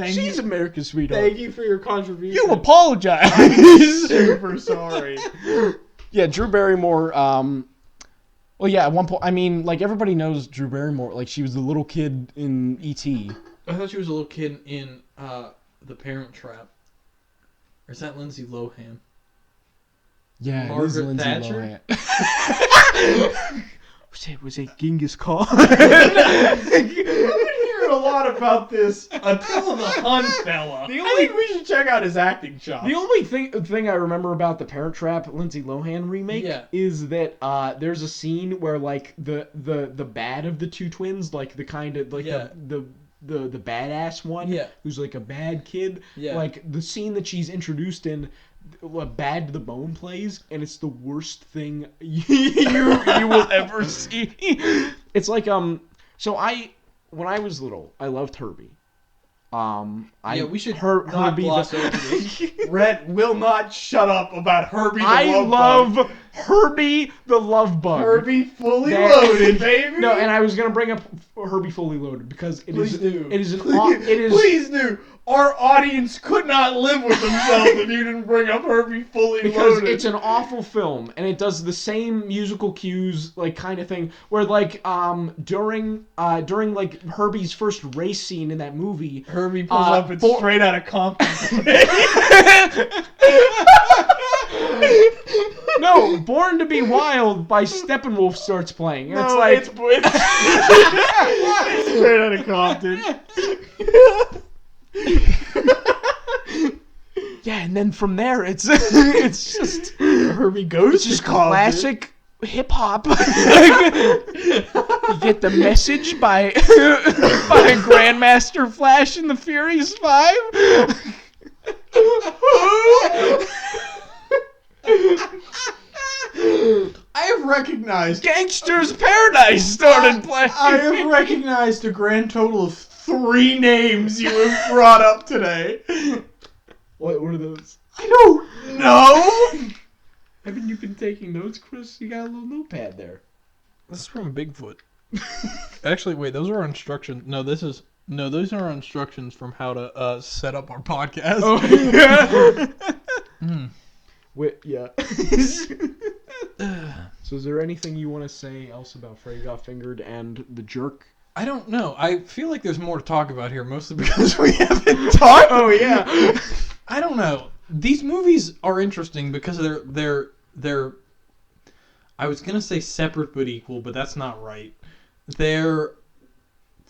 She's America's Sweetheart. Thank you for your contribution. You apologize. Super sorry. Yeah, Drew Barrymore. Well, yeah. At one point, I mean, like everybody knows Drew Barrymore. Like she was the little kid in E.T. I thought she was a little kid in The Parent Trap. Or is that Lindsay Lohan? Yeah, Margaret it is Lindsay Thatcher? Lohan. Was it Genghis Khan? I've been hearing a lot about this until the Hun fella. I think we should check out his acting chops. The only thing I remember about the Parent Trap Lindsay Lohan remake is that there's a scene where like the bad of the two twins, like the kind of like the badass one, who's like a bad kid, like the scene that she's introduced in, Bad to the Bone plays, and it's the worst thing you will ever see. It's like so when I was little, I loved Herbie. We should Herbie gloss over this. Rhett will not shut up about Herbie the I Love love Bug. Herbie the Love Bug. Herbie fully loaded, baby. No, and I was gonna bring up Herbie Fully Loaded because Please do. It is an. Please do. Our audience could not live with themselves if you didn't bring up Herbie Fully because Loaded. it's an awful film, and it does the same musical cues, like kind of thing, where like during like Herbie's first race scene in that movie, Herbie pulls up and straight out of Compton. No, Born to Be Wild by Steppenwolf starts playing. And No, it's straight out of Compton. Yeah, and then from there it's just Herbie goes just to Compton. classic hip hop. You get the message by Grandmaster Flash and the Furious 5. I have recognized Gangster's Paradise started playing. I have recognized a grand total of 3 names you have brought up today. What are those? I don't know. Haven't you been taking notes, Chris? You got a little notepad there. This is from Bigfoot. Actually, wait, those are our instructions. No, those are our instructions from how to set up our podcast. Oh, yeah. Wait, yeah. So is there anything you want to say else about Freddy Got Fingered and The Jerk? I don't know. I feel like there's more to talk about here, mostly because we haven't talked. Oh, yeah. I don't know. These movies are interesting because they're I was gonna say separate but equal, but that's not right. They're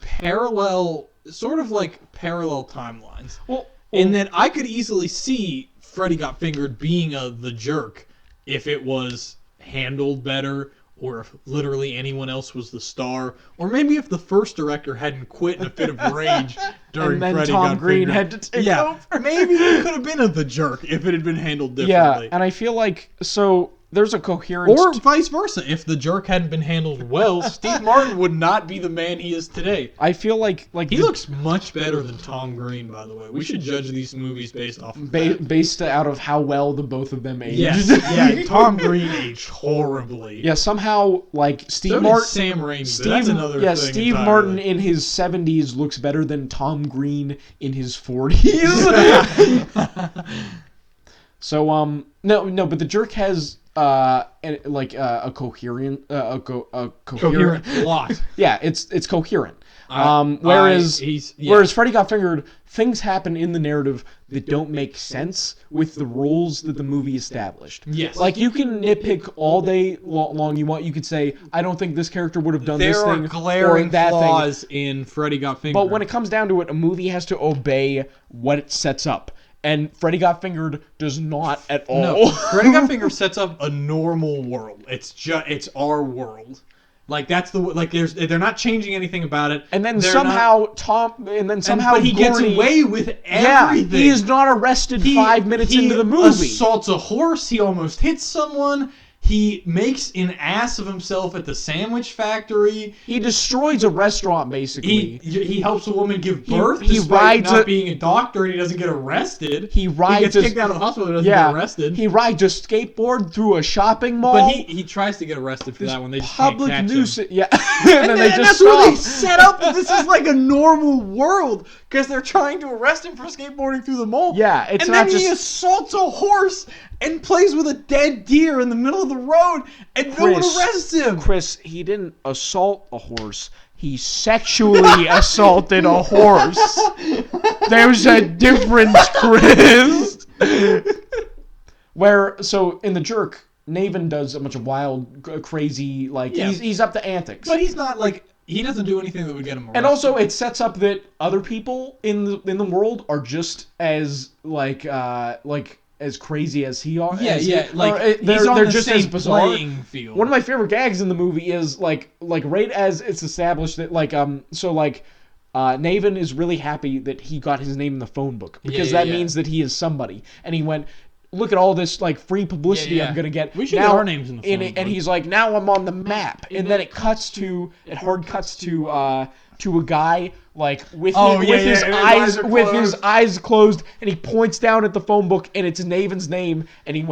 parallel, sort of like parallel timelines. Well, in that I could easily see Freddy Got Fingered being The Jerk if it was handled better, or if literally anyone else was the star, or maybe if the first director hadn't quit in a fit of rage during and then Freddy Tom Got Green Fingered. had to take over. Maybe it could have been The Jerk if it had been handled differently. Yeah, and I feel like there's a coherence. Or vice versa. If The Jerk hadn't been handled well, Steve Martin would not be the man he is today. I feel like He looks much better than Tom Green, by the way. We should judge these movies based off of that. based out of how well the both of them aged. Yes. Yeah, Tom Green aged horribly. Yeah, somehow like Steve So did Martin. Sam Raimi, but that's another yeah, thing Steve entirely. Martin in his 70s looks better than Tom Green in his 40s. So no, but The Jerk has a coherent plot. Yeah, it's coherent. Whereas Freddy Got Fingered, things happen in the narrative that don't make sense with the rules that the movie established. Yes. Like, you can nitpick all day long you want. You could say, I don't think this character would have done this thing. There are glaring or that flaws thing. in Freddy Got Fingered. But when it comes down to it, a movie has to obey what it sets up. And Freddy Got Fingered does not at all. No, Freddy Got Fingered sets up a normal world. It's our world. Like that's they're not changing anything about it. And then They're somehow but he gets away with everything. Yeah, he is not arrested 5 minutes into the movie. He assaults a horse. He almost hits someone. He makes an ass of himself at the sandwich factory. He destroys a restaurant, basically. He helps a woman give birth. He despite rides not being a doctor, and he doesn't get arrested. He gets kicked out of the hospital. And doesn't get arrested. He rides a skateboard through a shopping mall. But he tries to get arrested for that one. They just can't catch him. Yeah, and then they just that's stop. where they set up that this is like a normal world because they're trying to arrest him for skateboarding through the mall. Yeah, it's and not then just he assaults a horse and plays with a dead deer in the middle of the road, and no one arrests him. Chris, he didn't assault a horse. He sexually assaulted a horse. There's a difference, Chris. So in The Jerk, Naven does a bunch of wild, crazy, he's up to antics. But he's not he doesn't do anything that would get him arrested. And also, it sets up that other people in the world are just as as crazy as he are. Yeah, they're the just same as bizarre. playing field. One of my favorite gags in the movie is right as it's established that Naven is really happy that he got his name in the phone book because that means that he is somebody. And he went, look at all this free publicity I'm gonna get. We should get our names in the phone book. And he's like, now I'm on the map. And then it hard cuts to to a guy like with his eyes are with his eyes closed, and he points down at the phone book, and it's Naven's name, and he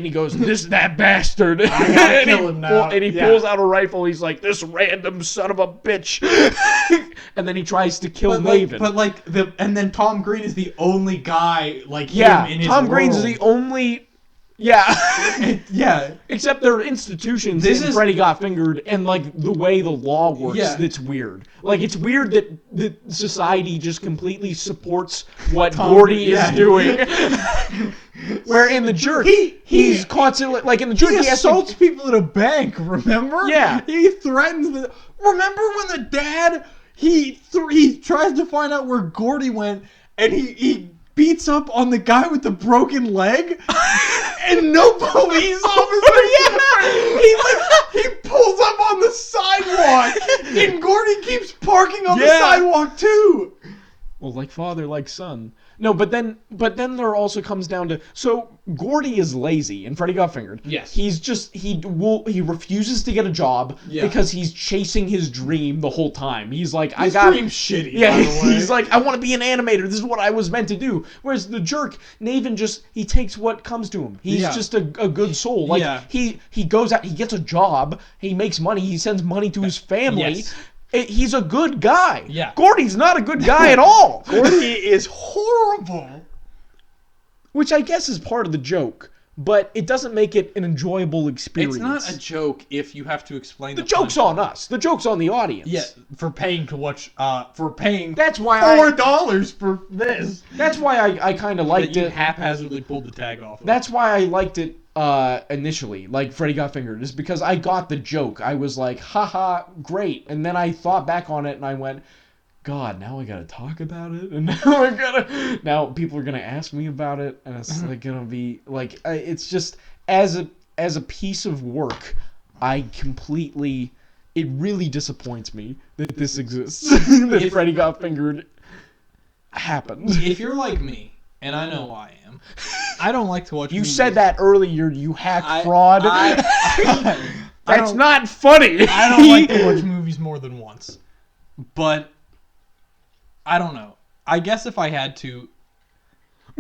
goes, "This that bastard." I gotta kill him now. And he pulls out a rifle. He's like, "This random son of a bitch," and then he tries to kill Naven. And then Tom Green is the only guy like yeah, him in his Tom Green's world. the only. Yeah. Yeah. Except there are institutions Freddy Got Fingered, and like the way the law works, that's weird. Like it's weird that society just completely supports what Gordy is doing. Where in the Jerk, he's constantly like in the Jerk, he assaults people at a bank. Remember? Yeah. He threatens the. Remember when the dad he tries to find out where Gordy went, and he beats up on the guy with the broken leg. And no police officer. He pulls up on the sidewalk, and Gordy keeps parking on the sidewalk too. Well, like father, like son. No, but then there also comes down to, so Gordy is lazy and Freddy Got Fingered. Yes. He's just he refuses to get a job because he's chasing his dream the whole time. He's like, his dream's shitty. Yeah, by the way. he's like, I want to be an animator. This is what I was meant to do. Whereas the Jerk, Naven he takes what comes to him. He's just a good soul. Like he goes out, he gets a job, he makes money, he sends money to his family. Yes. He's a good guy. Yeah. Gordy's not a good guy at all. Gordy is horrible. Which I guess is part of the joke, but it doesn't make it an enjoyable experience. It's not a joke if you have to explain the joke's on us. The joke's on the audience. Yeah, for paying to watch. For paying. That's why $4 for this. That's why I kind of liked you it. Haphazardly pulled the tag off. That's why I liked it initially, like Freddy Got Fingered, is because I got the joke. I was like, haha, great. And then I thought back on it and I went, God, now I gotta talk about it, and now people are gonna ask me about it, and it's like gonna be like, it's just as a piece of work, it really disappoints me that this exists, that Freddy Got Fingered happened. If you're like me, and I know I am, I don't like to watch. You movies. said that earlier, you hack fraud. That's not funny. I don't like to watch movies more than once, but. I don't know. I guess if I had to...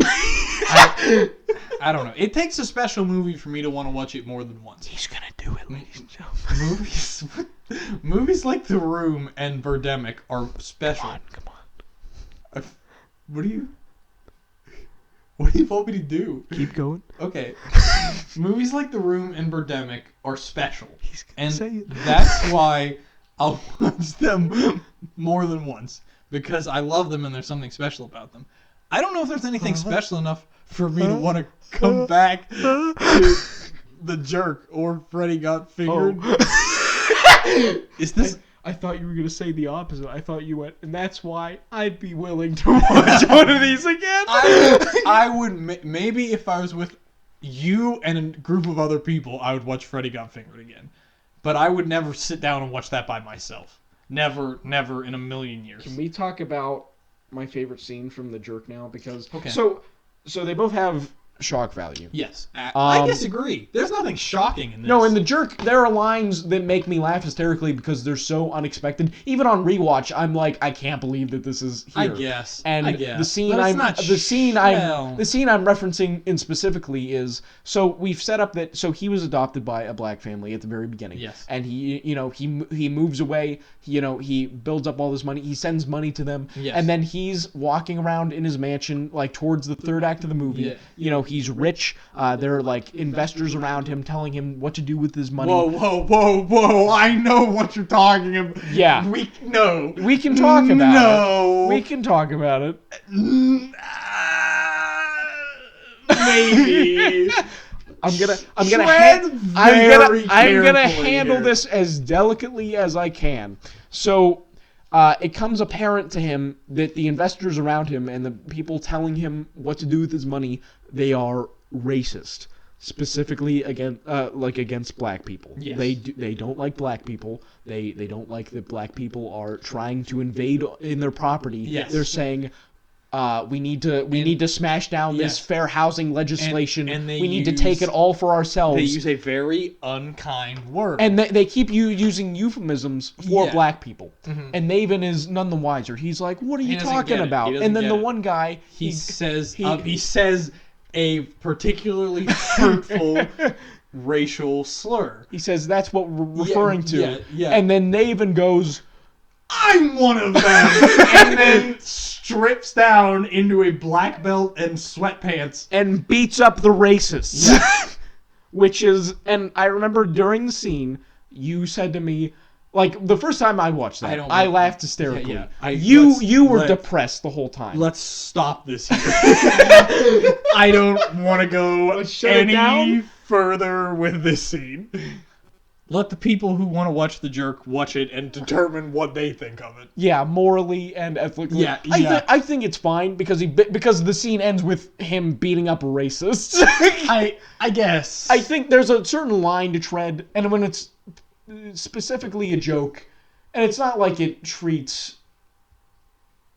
I don't know. It takes a special movie for me to want to watch it more than once. He's gonna do it, ladies and gentlemen. Movies like The Room and Birdemic are special. Come on. What do you want me to do? Keep going. Okay. Movies like The Room and Birdemic are special. He's gonna say it. That's why I'll watch them more than once. Because I love them and there's something special about them. I don't know if there's anything special enough for me to want to come back to The Jerk or Freddy Got Fingered. Oh. Is this... I thought you were going to say the opposite. I thought you went, and that's why I'd be willing to watch one of these again. I would... Maybe if I was with you and a group of other people, I would watch Freddy Got Fingered again. But I would never sit down and watch that by myself. Never in a million years. Can we talk about my favorite scene from The Jerk now? Because okay. So they both have shock value. Yes. I disagree. There's nothing shocking in this. No, in The Jerk, there are lines that make me laugh hysterically because they're so unexpected. Even on rewatch, I'm like, I can't believe that this is here. I guess. And the scene I'm referencing in specifically is, so we've set up that, so he was adopted by a black family at the very beginning. Yes. And he moves away, he builds up all this money, he sends money to them. Yes. And then he's walking around in his mansion like towards the third act of the movie. Yeah. He's rich. There are like investors around him telling him what to do with his money. Whoa! I know what you're talking about. Yeah. We can talk about it. We can talk about it. Maybe. I'm gonna handle this as delicately as I can. So it comes apparent to him that the investors around him and the people telling him what to do with his money, they are racist, specifically against black people. Yes. They don't like black people. They don't like that black people are trying to invade in their property. Yes. They're saying, we need to smash down this fair housing legislation. And we need to take it all for ourselves. They use a very unkind word. And they keep using euphemisms for black people. Mm-hmm. And Naven is none the wiser. He's like, what are you talking about? And then the one guy... He says a particularly hurtful racial slur. He says that's what we're referring to. Yeah. And then Naven goes... I'm one of them! And then strips down into a black belt and sweatpants. And beats up the racists. Yeah. Which is... And I remember during the scene, you said to me... Like, the first time I watched that, I laughed hysterically. Yeah. You were depressed the whole time. Let's stop this here. I don't want to go any further with this scene. Let the people who want to watch The Jerk watch it and determine what they think of it. Yeah, morally and ethically. Yeah. I think it's fine because the scene ends with him beating up racists. I guess. I think there's a certain line to tread, and when it's specifically a joke, and it's not like it treats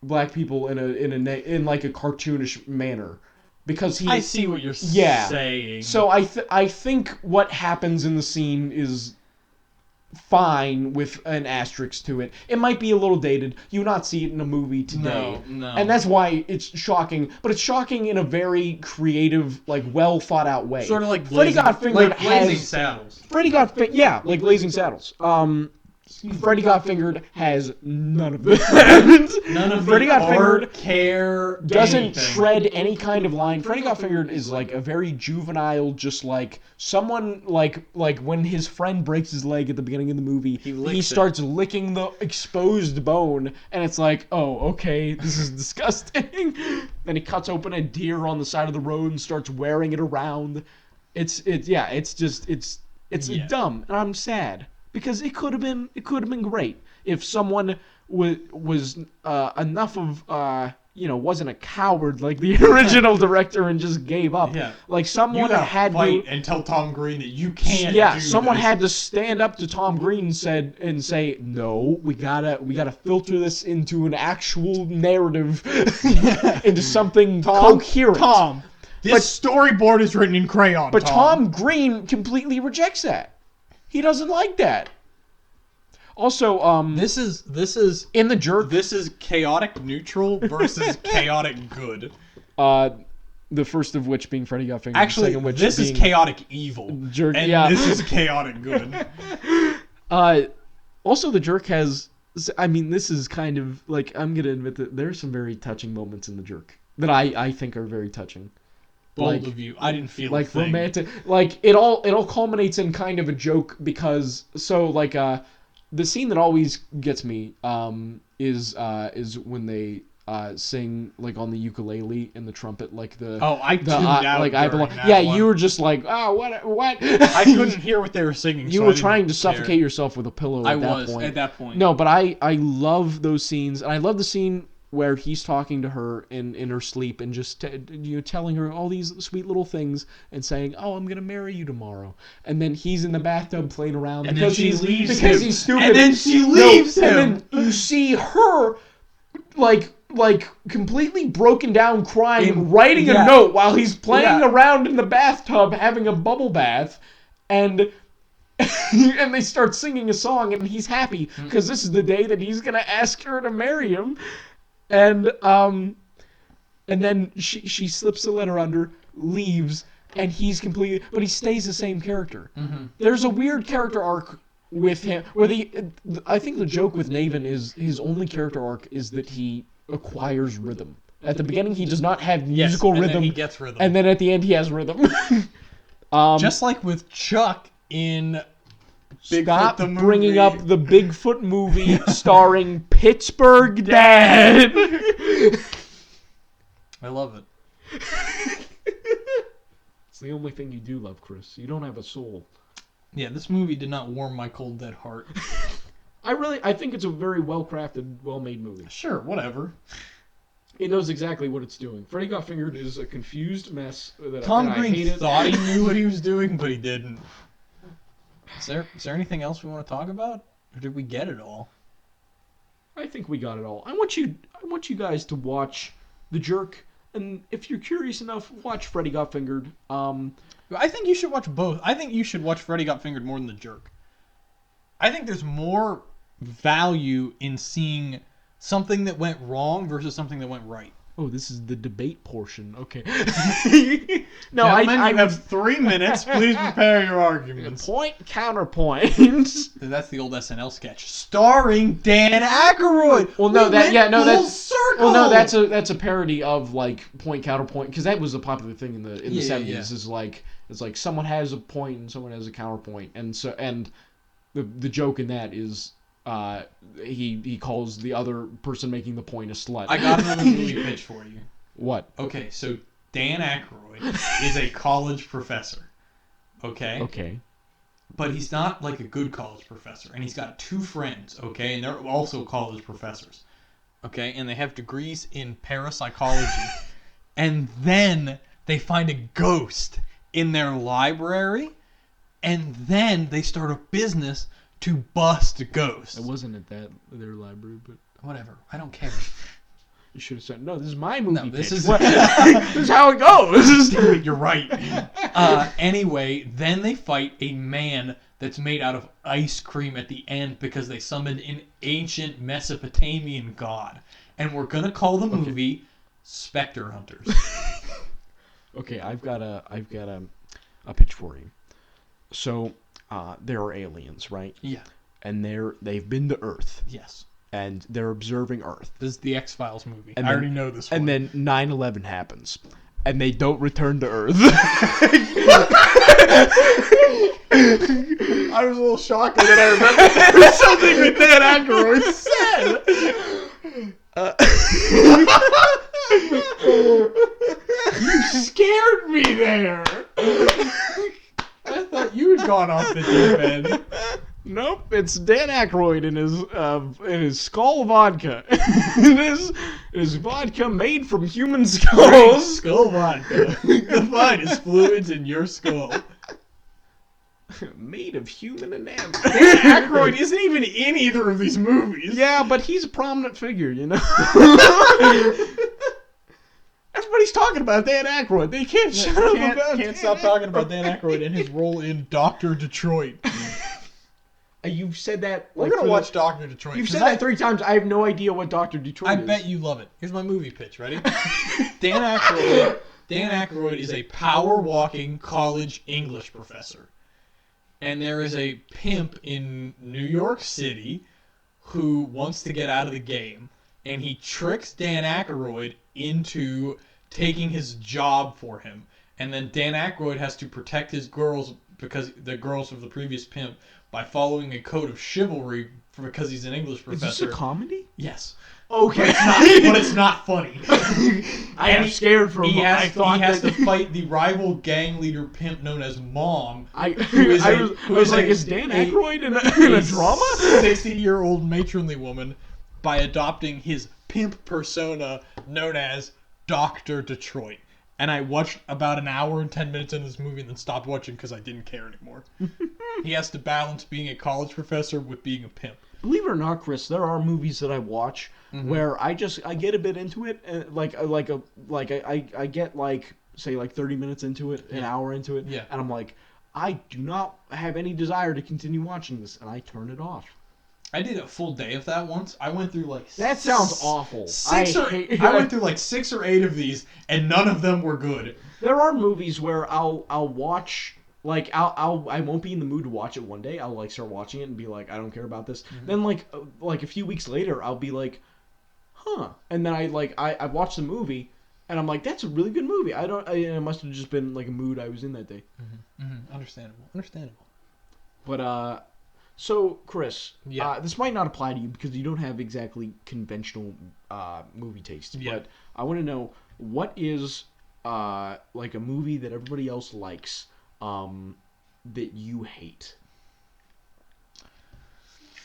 black people in like a cartoonish manner, because I see what you're saying. So I think what happens in the scene is fine with an asterisk to it. It might be a little dated. You would not see it in a movie today. No. And that's why it's shocking. But it's shocking in a very creative, like, well thought out way. Sort of like Freddy Got Fingered like Blazing Saddles. Like Blazing Saddles. Freddy Got Fingered has none of that. None of Freddy Got Fingered care doesn't anything. tread any kind of line. Freddy Got Fingered is like a very juvenile, just like someone like when his friend breaks his leg at the beginning of the movie, he starts licking the exposed bone, and it's like, oh, okay, this is disgusting. Then he cuts open a deer on the side of the road and starts wearing it around. It's dumb, and I'm sad. Because it could have been great if someone was enough of wasn't a coward like the original director and just gave up. Yeah. Like someone had fight and tell Tom Green that you can't. Yeah, someone had to stand up to Tom Green and say, no, we gotta filter this into an actual narrative, into something coherent. Tom, this storyboard is written in crayon. But Tom Green completely rejects that. He doesn't like that. Also, this is in The Jerk. This is chaotic neutral versus chaotic good. The first of which being Freddy Got Fingered. Actually, the second which this is chaotic evil, Jerk, and this is chaotic good. Also, The Jerk has. I mean, this is kind of like, I'm gonna admit that there are some very touching moments in The Jerk that I think are very touching. Bold of you. I didn't feel like romantic. Like it all culminates in kind of a joke because the scene that always gets me is when they sing like on the ukulele and the trumpet, like the I tuned out like I belong. Yeah, you were just like, oh, what? I couldn't hear what they were singing. You were trying to suffocate yourself with a pillow. At that point. No, but I love those scenes, and I love the scene where he's talking to her in her sleep and just telling her all these sweet little things and saying, "Oh, I'm gonna marry you tomorrow." And then he's in the bathtub playing around and because he's stupid. And then she leaves him. And then you see her like completely broken down, crying, writing a note while he's playing around in the bathtub having a bubble bath, and and they start singing a song, and he's happy because this is the day that he's gonna ask her to marry him. And then she slips the letter under, leaves, and he's completely... But he stays the same character. Mm-hmm. There's a weird character arc with him, where I think the joke with Naven is his only character arc is that he acquires rhythm. At the beginning, he does not have musical rhythm. Then he gets rhythm. And then at the end, he has rhythm. Just like with Chuck in... Stop bringing up the Bigfoot movie starring Pittsburgh Dad. I love it. It's the only thing you do love, Chris. You don't have a soul. Yeah, this movie did not warm my cold, dead heart. I think it's a very well-crafted, well-made movie. Sure, whatever. It knows exactly what it's doing. Freddy Got Fingered is a confused mess. Tom Green thought he knew what he was doing, but he didn't. Is there anything else we want to talk about? Or did we get it all? I think we got it all. I want you guys to watch The Jerk. And if you're curious enough, watch Freddy Got Fingered. I think you should watch both. I think you should watch Freddy Got Fingered more than The Jerk. I think there's more value in seeing something that went wrong versus something that went right. Oh, this is the debate portion. Okay. No, Gentlemen, you have 3 minutes. Please prepare your arguments. Point, counterpoint. That's the old SNL sketch starring Dan Aykroyd. Well, no, that's circle. Well, no, that's a parody of like point counterpoint because that was a popular thing in the 70s. Yeah. Is like it's like someone has a point and someone has a counterpoint, and the joke in that is. He calls the other person making the point a slut. I got another movie pitch for you. What? Okay, so Dan Aykroyd is a college professor. Okay? Okay. But he's not like a good college professor. And he's got 2 friends, okay? And they're also college professors. Okay? And they have degrees in parapsychology. And then they find a ghost in their library. And then they start a business to bust ghosts. It wasn't at their library, but whatever. I don't care. You should have said, no, this is my movie. No, this pitch. is this is how it goes. You're right. Anyway, then they fight a man that's made out of ice cream at the end because they summoned an ancient Mesopotamian god. And we're gonna call the movie Spectre Hunters. Okay, I've got a pitch for you. So there are aliens, right? Yeah. And they've been to Earth. Yes. And they're observing Earth. This is the X-Files movie. And I already know this one. And then 9/11 happens. And they don't return to Earth. I was a little shocked that I remembered there was something that Dan Aykroyd said. You scared me there. I thought you had gone off the deep end. Nope, it's Dan Aykroyd in his skull vodka. It is vodka made from human skulls. Skull vodka. The finest fluids in your skull. Made of human enamel. Dan Aykroyd isn't even in either of these movies. Yeah, but he's a prominent figure, you know. Everybody's talking about Dan Aykroyd. They can't shut up about. Can't stop talking about Dan Aykroyd and his role in Dr. Detroit. You've said that. We're gonna watch Dr. Detroit. You've said that 3 times. I have no idea what Dr. Detroit is. I bet you love it. Here's my movie pitch. Ready? Dan Aykroyd is a power-walking college English professor. And there is a pimp in New York City who wants to get out of the game. And he tricks Dan Aykroyd into taking his job for him. And then Dan Aykroyd has to protect his girls, because the girls of the previous pimp, by following a code of chivalry because he's an English professor. Is this a comedy? Yes. Okay. But it's not funny. I am scared for him. He has to fight the rival gang leader pimp known as Mom. I was like, is Dan Aykroyd in a drama? 60-year-old matronly woman by adopting his pimp persona known as Dr. Detroit. And I watched about an hour and 10 minutes into this movie and then stopped watching because I didn't care anymore. He has to balance being a college professor with being a pimp. Believe it or not, Chris, there are movies that I watch where I get a bit into it, and I get like say like 30 minutes into it, an hour into it, and I'm like, I do not have any desire to continue watching this, and I turn it off. I did a full day of that once. I went through like that sounds awful. I went through like 6 or 8 of these, and none of them were good. There are movies where I'll watch. Like I won't be in the mood to watch it one day. I'll like start watching it and be like, I don't care about this. Then like a few weeks later, I'll be like, huh. And then I watched the movie and I'm like, that's a really good movie. It must have just been like a mood I was in that day. Understandable. But so Chris, this might not apply to you because you don't have exactly conventional movie taste. Yeah. But I want to know, what is like a movie that everybody else likes that you hate?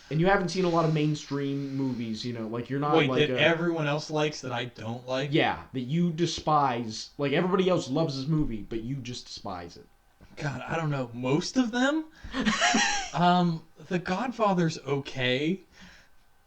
And you haven't seen a lot of mainstream movies, you know, like you're not like that everyone else likes that I don't like? Yeah, that you despise. Like everybody else loves this movie, but you just despise it. God, I don't know. Most of them? The Godfather's okay.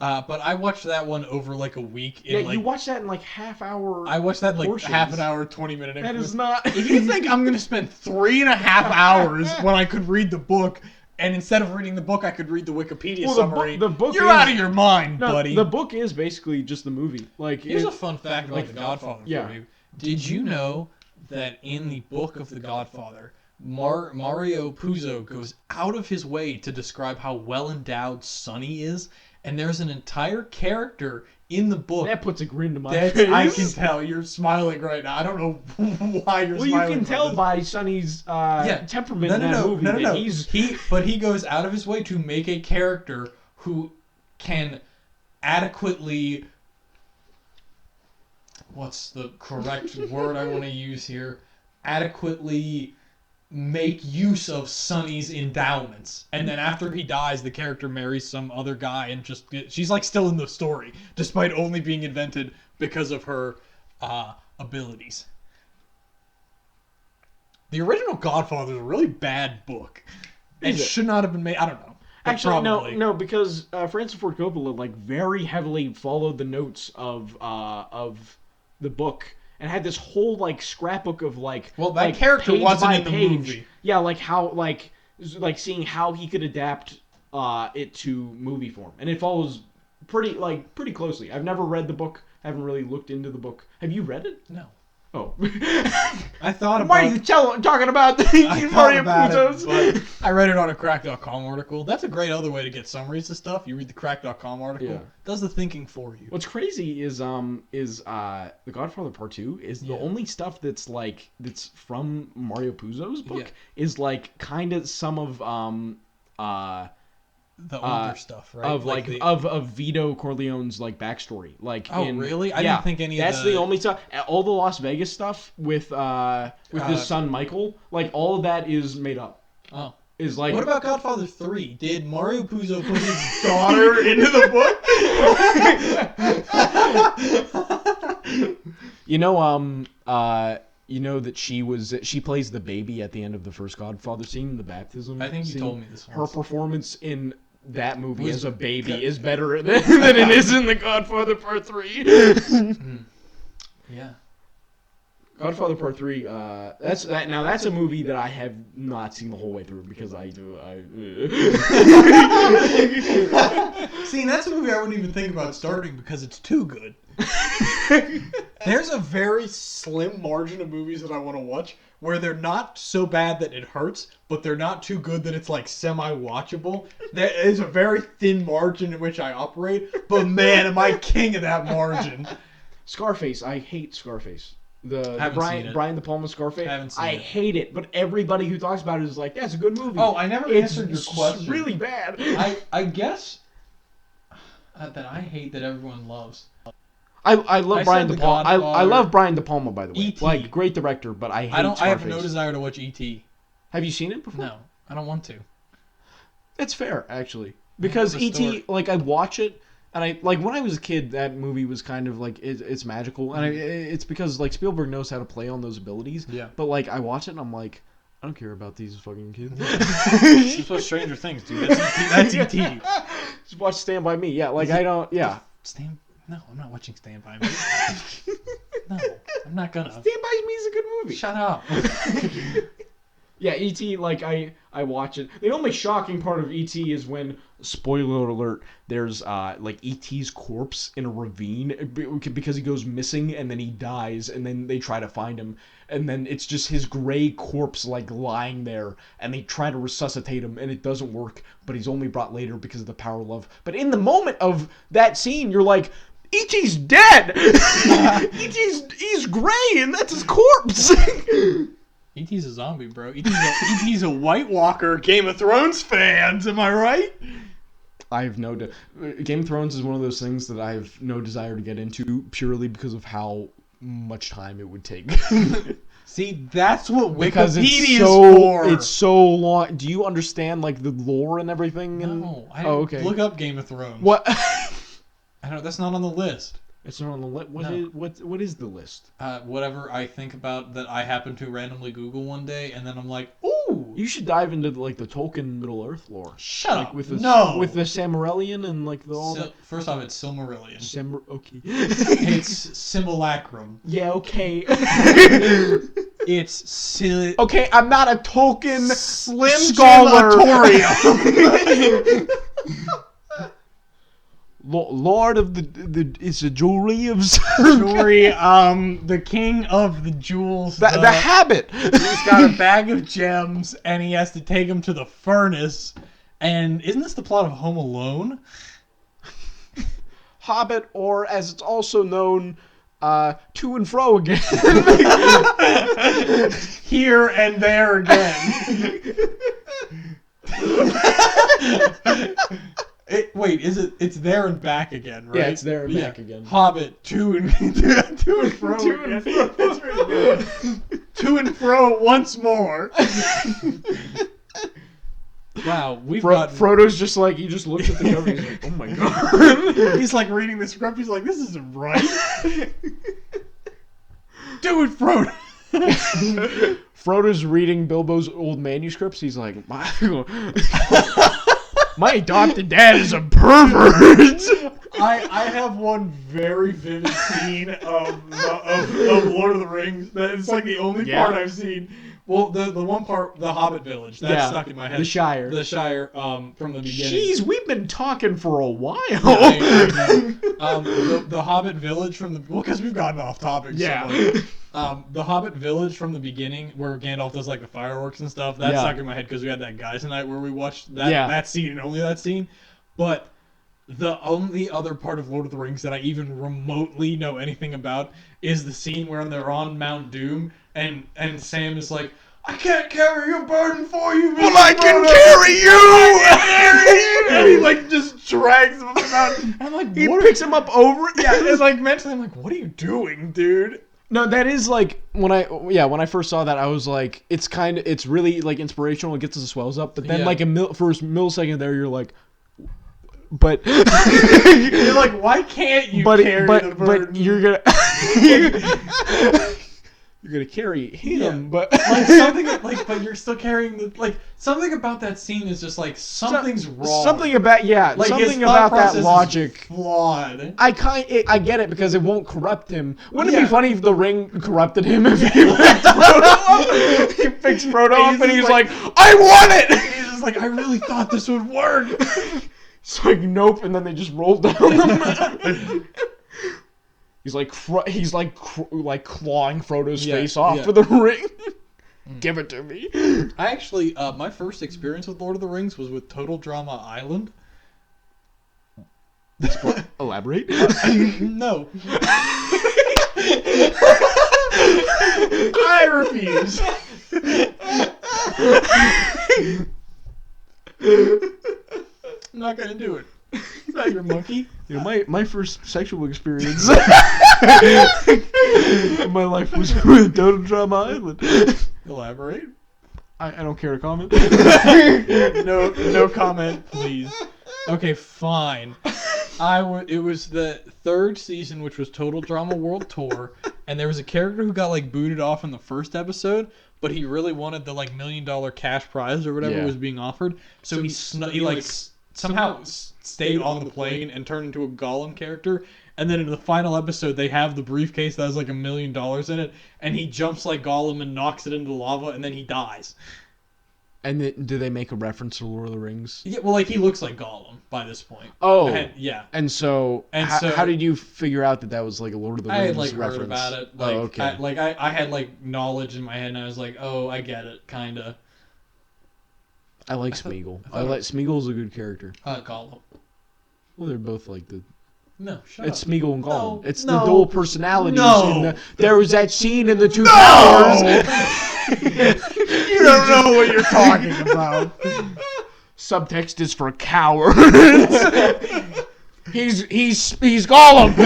But I watched that one over like a week. Yeah, you watched that in like half hour. I watched that in like portions. half an hour, 20-minute increments. That is not. If you think I'm gonna spend 3.5 hours when I could read the book, and instead of reading the book, I could read the Wikipedia summary, the book you're is, out of your mind, no, buddy. The book is basically just the movie. Like, here's a fun fact about The Godfather yeah. for you. Did you know that in the book of The Godfather, Mario Puzo goes out of his way to describe how well endowed Sonny is, and there's an entire character in the book. That puts a grin to my face. I can tell you're smiling right now. I don't know why you're smiling. Well, you can tell by Sonny's temperament in that movie. No. He goes out of his way to make a character who can adequately. What's the correct word I want to use here? Adequately make use of Sonny's endowments, and then after he dies, the character marries some other guy, and she's like still in the story, despite only being invented because of her abilities. The original Godfather is a really bad book. It should not have been made. I don't know. Actually, probably. no, because Francis Ford Coppola like very heavily followed the notes of the book. And had this whole like scrapbook of like that character wasn't in the page. movie. Yeah, like how like seeing how he could adapt it to movie form, and it follows pretty closely. I've never read the book. I haven't really looked into the book. Have you read it? No. Oh. I thought about. Why are you talking about Mario Puzo's? But I read it on a Crack.com article. That's a great other way to get summaries of stuff. You read the Crack.com article. Yeah. Does the thinking for you. What's crazy is The Godfather Part 2 is the only stuff that's from Mario Puzo's book is like kind of some of the older stuff, right? Of Vito Corleone's like backstory. Like, really? I didn't think any of that's the only stuff. All the Las Vegas stuff with his son Michael, like all of that is made up. Oh. Is like. What about Godfather 3? Did Mario Puzo put his daughter into the book? You know that she plays the baby at the end of the first Godfather scene, the baptism. I think you scene. told me this once. Her performance in that movie as a baby is better than it is in The Godfather Part 3. Yeah. Godfather Part 3, that's a movie that I have not seen the whole way through because See, that's a movie I wouldn't even think about starting because it's too good. There's a very slim margin of movies that I want to watch where they're not so bad that it hurts, but they're not too good that it's like semi-watchable. There is a very thin margin in which I operate, but man, am I king of that margin. Scarface, I hate Scarface. The Brian De Palma Scarface. I hate it, but everybody who talks about it is like, that's a good movie. Oh, I never answered your question. It's really bad. I guess that I hate that everyone loves. I love Brian De Palma. I love Brian De Palma, by the way. E.T. Like, great director, but I hate Scarface. I have no desire to watch E.T. Have you seen it before? No, I don't want to. It's fair, actually. Because E.T., like, I watch it, and I like when I was a kid, that movie was kind of like it's magical, and it's because like Spielberg knows how to play on those abilities. Yeah. But like I watch it, and I'm like, I don't care about these fucking kids. Just watch Stranger Things, dude. That's E.T. Just watch Stand By Me. Yeah, like I don't. Yeah. No, I'm not watching Stand By Me. No, I'm not gonna. Stand By Me is a good movie. Shut up. Yeah, E.T., like, I watch it. The only shocking part of E.T. is when, spoiler alert, there's, like, E.T.'s corpse in a ravine because he goes missing and then he dies and then they try to find him. And then it's just his gray corpse, like, lying there and they try to resuscitate him and it doesn't work, but he's only brought later because of the power of love. But in the moment of that scene, you're like, E.T.'s dead! He's gray and that's his corpse! E.T.'s a zombie, bro. E.T.'s a White Walker, Game of Thrones fans, am I right? I have no... Game of Thrones is one of those things that I have no desire to get into purely because of how much time it would take. See, that's what because Wikipedia is for. It's so long. Do you understand, like, the lore and everything? No. Okay. Look up Game of Thrones. What? I don't. That's not on the list. It's not on the list. What is the list? Whatever I think about that I happen to randomly Google one day, and then I'm like, ooh, Ooh. You should dive into like the Tolkien Middle Earth lore. Shut like, up. with the, No. With the Silmarillion and like the all that. First off, it's Silmarillion. Okay. It's Simulacrum. Yeah. Okay. It's silly. Okay, I'm not a Tolkien Slim scholar. Lord of the it's a jewelry of Jewelry, the king of the jewels. the habit. He's got a bag of gems, and he has to take them to the furnace. And isn't this the plot of Home Alone? Hobbit, or as it's also known, to and fro again. Here and there again. Wait, is it? It's there and back again, right? Yeah, it's there and back again. Hobbit, to and fro. To and fro. That's really good. To and fro once more. Wow, we've got Frodo's just like, he just looks at the cover. He's like, oh my god. He's like reading the script. He's like, this isn't right. Do it, Frodo. Frodo's reading Bilbo's old manuscripts. He's like, my adopted dad is a pervert. I have one very vivid scene of Lord of the Rings. It's like the only part I've seen. Well, the one part, the Hobbit village, that's stuck in my head. The Shire. The Shire, from the beginning. Jeez, we've been talking for a while. The Hobbit village from the... Well, because we've gotten off topic. Yeah. So the Hobbit village from the beginning, where Gandalf does like the fireworks and stuff, that's stuck in my head because we had that guys night where we watched that scene and only that scene. But the only other part of Lord of the Rings that I even remotely know anything about is the scene where they're on Mount Doom and Sam is like, I can't carry your burden for you, but I can carry you! And he like just drags him up the mountain. I'm like, he picks him up over it. Yeah, it's like mentally, I'm like, what are you doing, dude? No, that is like when I first saw that, I was like, it's really like inspirational. It gets the swells up, but then like first millisecond there, you're like, but you're like, why can't you carry the burden? But you're gonna carry him, but like something like, but you're still carrying the something about that scene is just like something's wrong. Something about like something about that logic flawed. I get it because it won't corrupt him. Wouldn't it be funny if the ring corrupted him if he picked Frodo up? He picks Frodo up and he's like, I want it. He's just like, I really thought this would work. It's like, nope, and then they just roll down the mountain. He's like clawing Frodo's face off with the ring. Give it to me. I actually, my first experience with Lord of the Rings was with Total Drama Island. Elaborate. No. I refuse. I'm not gonna do it. Is that your monkey? You know, my first sexual experience in my life was with Total Drama Island. Elaborate. I don't care to comment. No comment, please. Okay, fine. It was the third season, which was Total Drama World Tour, and there was a character who got like booted off in the first episode, but he really wanted the like $1 million cash prize or whatever was being offered. So he somehow stayed on the plane and turned into a Gollum character. And then in the final episode, they have the briefcase that has like $1 million in it, and he jumps like Gollum and knocks it into lava, and then he dies. And do they make a reference to Lord of the Rings? Yeah, well, like he looks like Gollum by this point. Oh, yeah. And so how did you figure out that was like a Lord of the Rings reference? I had like heard about it. Like, okay. I had like knowledge in my head, and I was like, oh, I get it, kinda. I like Smeagol. Smeagol's a good character. Gollum. Well, they're both like the. No, shut it's up. Smeagol and Gollum. No, it's the dual personalities. No. There was that scene in the Two Towers. You don't know what you're talking about. Subtext is for cowards. He's Gollum.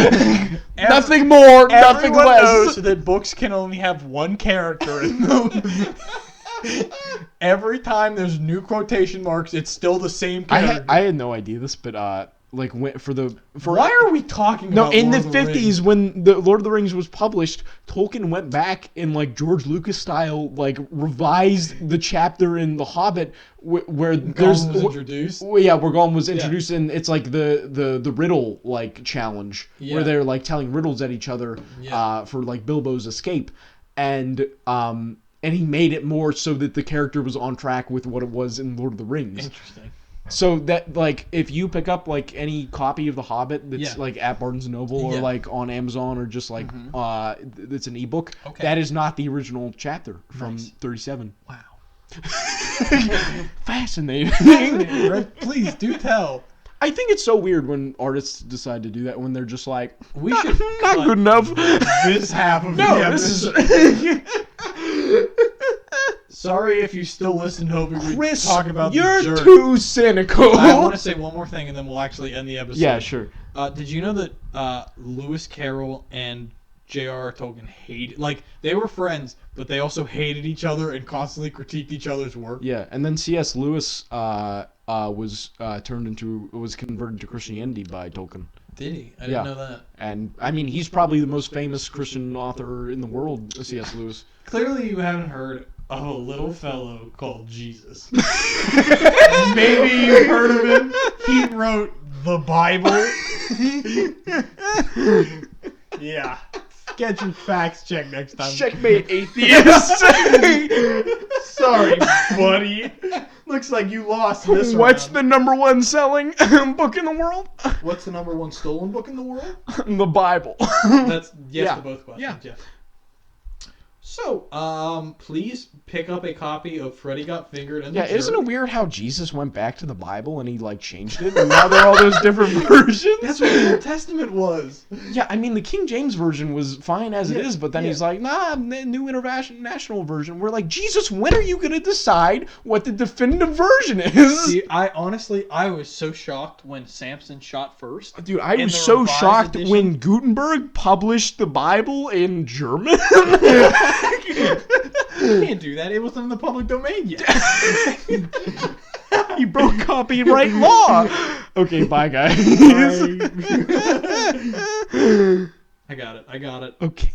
Nothing more, nothing less. Everyone knows that books can only have one character in them. Every time there's new quotation marks, it's still the same character. I had no idea this, but went for Why are we talking no about in Lord the of the 50s Rings? when the Lord of the Rings was published, Tolkien went back in like George Lucas style, like revised the chapter in The Hobbit where there's Gollum was introduced. where Gollum was introduced, and it's like the riddle like challenge where they're like telling riddles at each other for like Bilbo's escape, and he made it more so that the character was on track with what it was in Lord of the Rings. Interesting. So that like if you pick up like any copy of The Hobbit that's like at Barnes & Noble or like on Amazon or just like it's an ebook, that is not the original chapter from 37. Wow. Fascinating. Right? Please do tell. I think it's so weird when artists decide to do that when they're just like, We should not good enough. This half of No, the this episode. is Sorry if you still listen, hoping we Chris. talk about You're the jerk. too cynical. I want to say one more thing, and then we'll actually end the episode. Yeah, sure. Did you know that Lewis Carroll and J.R.R. Tolkien hated, like, they were friends, but they also hated each other and constantly critiqued each other's work? Yeah, and then C.S. Lewis was converted to Christianity by Tolkien. Did he? I didn't know that. And I mean, he's probably the most famous Christian author in the world, C.S. Lewis. Clearly, you haven't heard of a little fellow called Jesus. Maybe you've heard of him. He wrote the Bible. Yeah. Get your facts checked next time. Checkmate, atheist. Sorry, buddy. Looks like you lost this What's round. the number one selling book in the world? What's the number one stolen book in the world? The Bible. That's yes Yeah. to both questions. Yeah. So, please pick up a copy of Freddy Got Fingered and the Yeah, isn't Jerk. it weird how Jesus went back to the Bible and he like changed it, and now there are all those different versions? That's what the Old Testament was. Yeah, I mean the King James version was fine as it is, but then yeah. he's like, nah, new international version. We're like, Jesus, when are you gonna decide what the definitive version is? See, I was so shocked when Samson shot first. Dude, I In was the so revised shocked edition- when Gutenberg published the Bible in German. You can't do that. It wasn't in the public domain yet. He broke copyright law. Okay, bye, guys. I got it. Okay.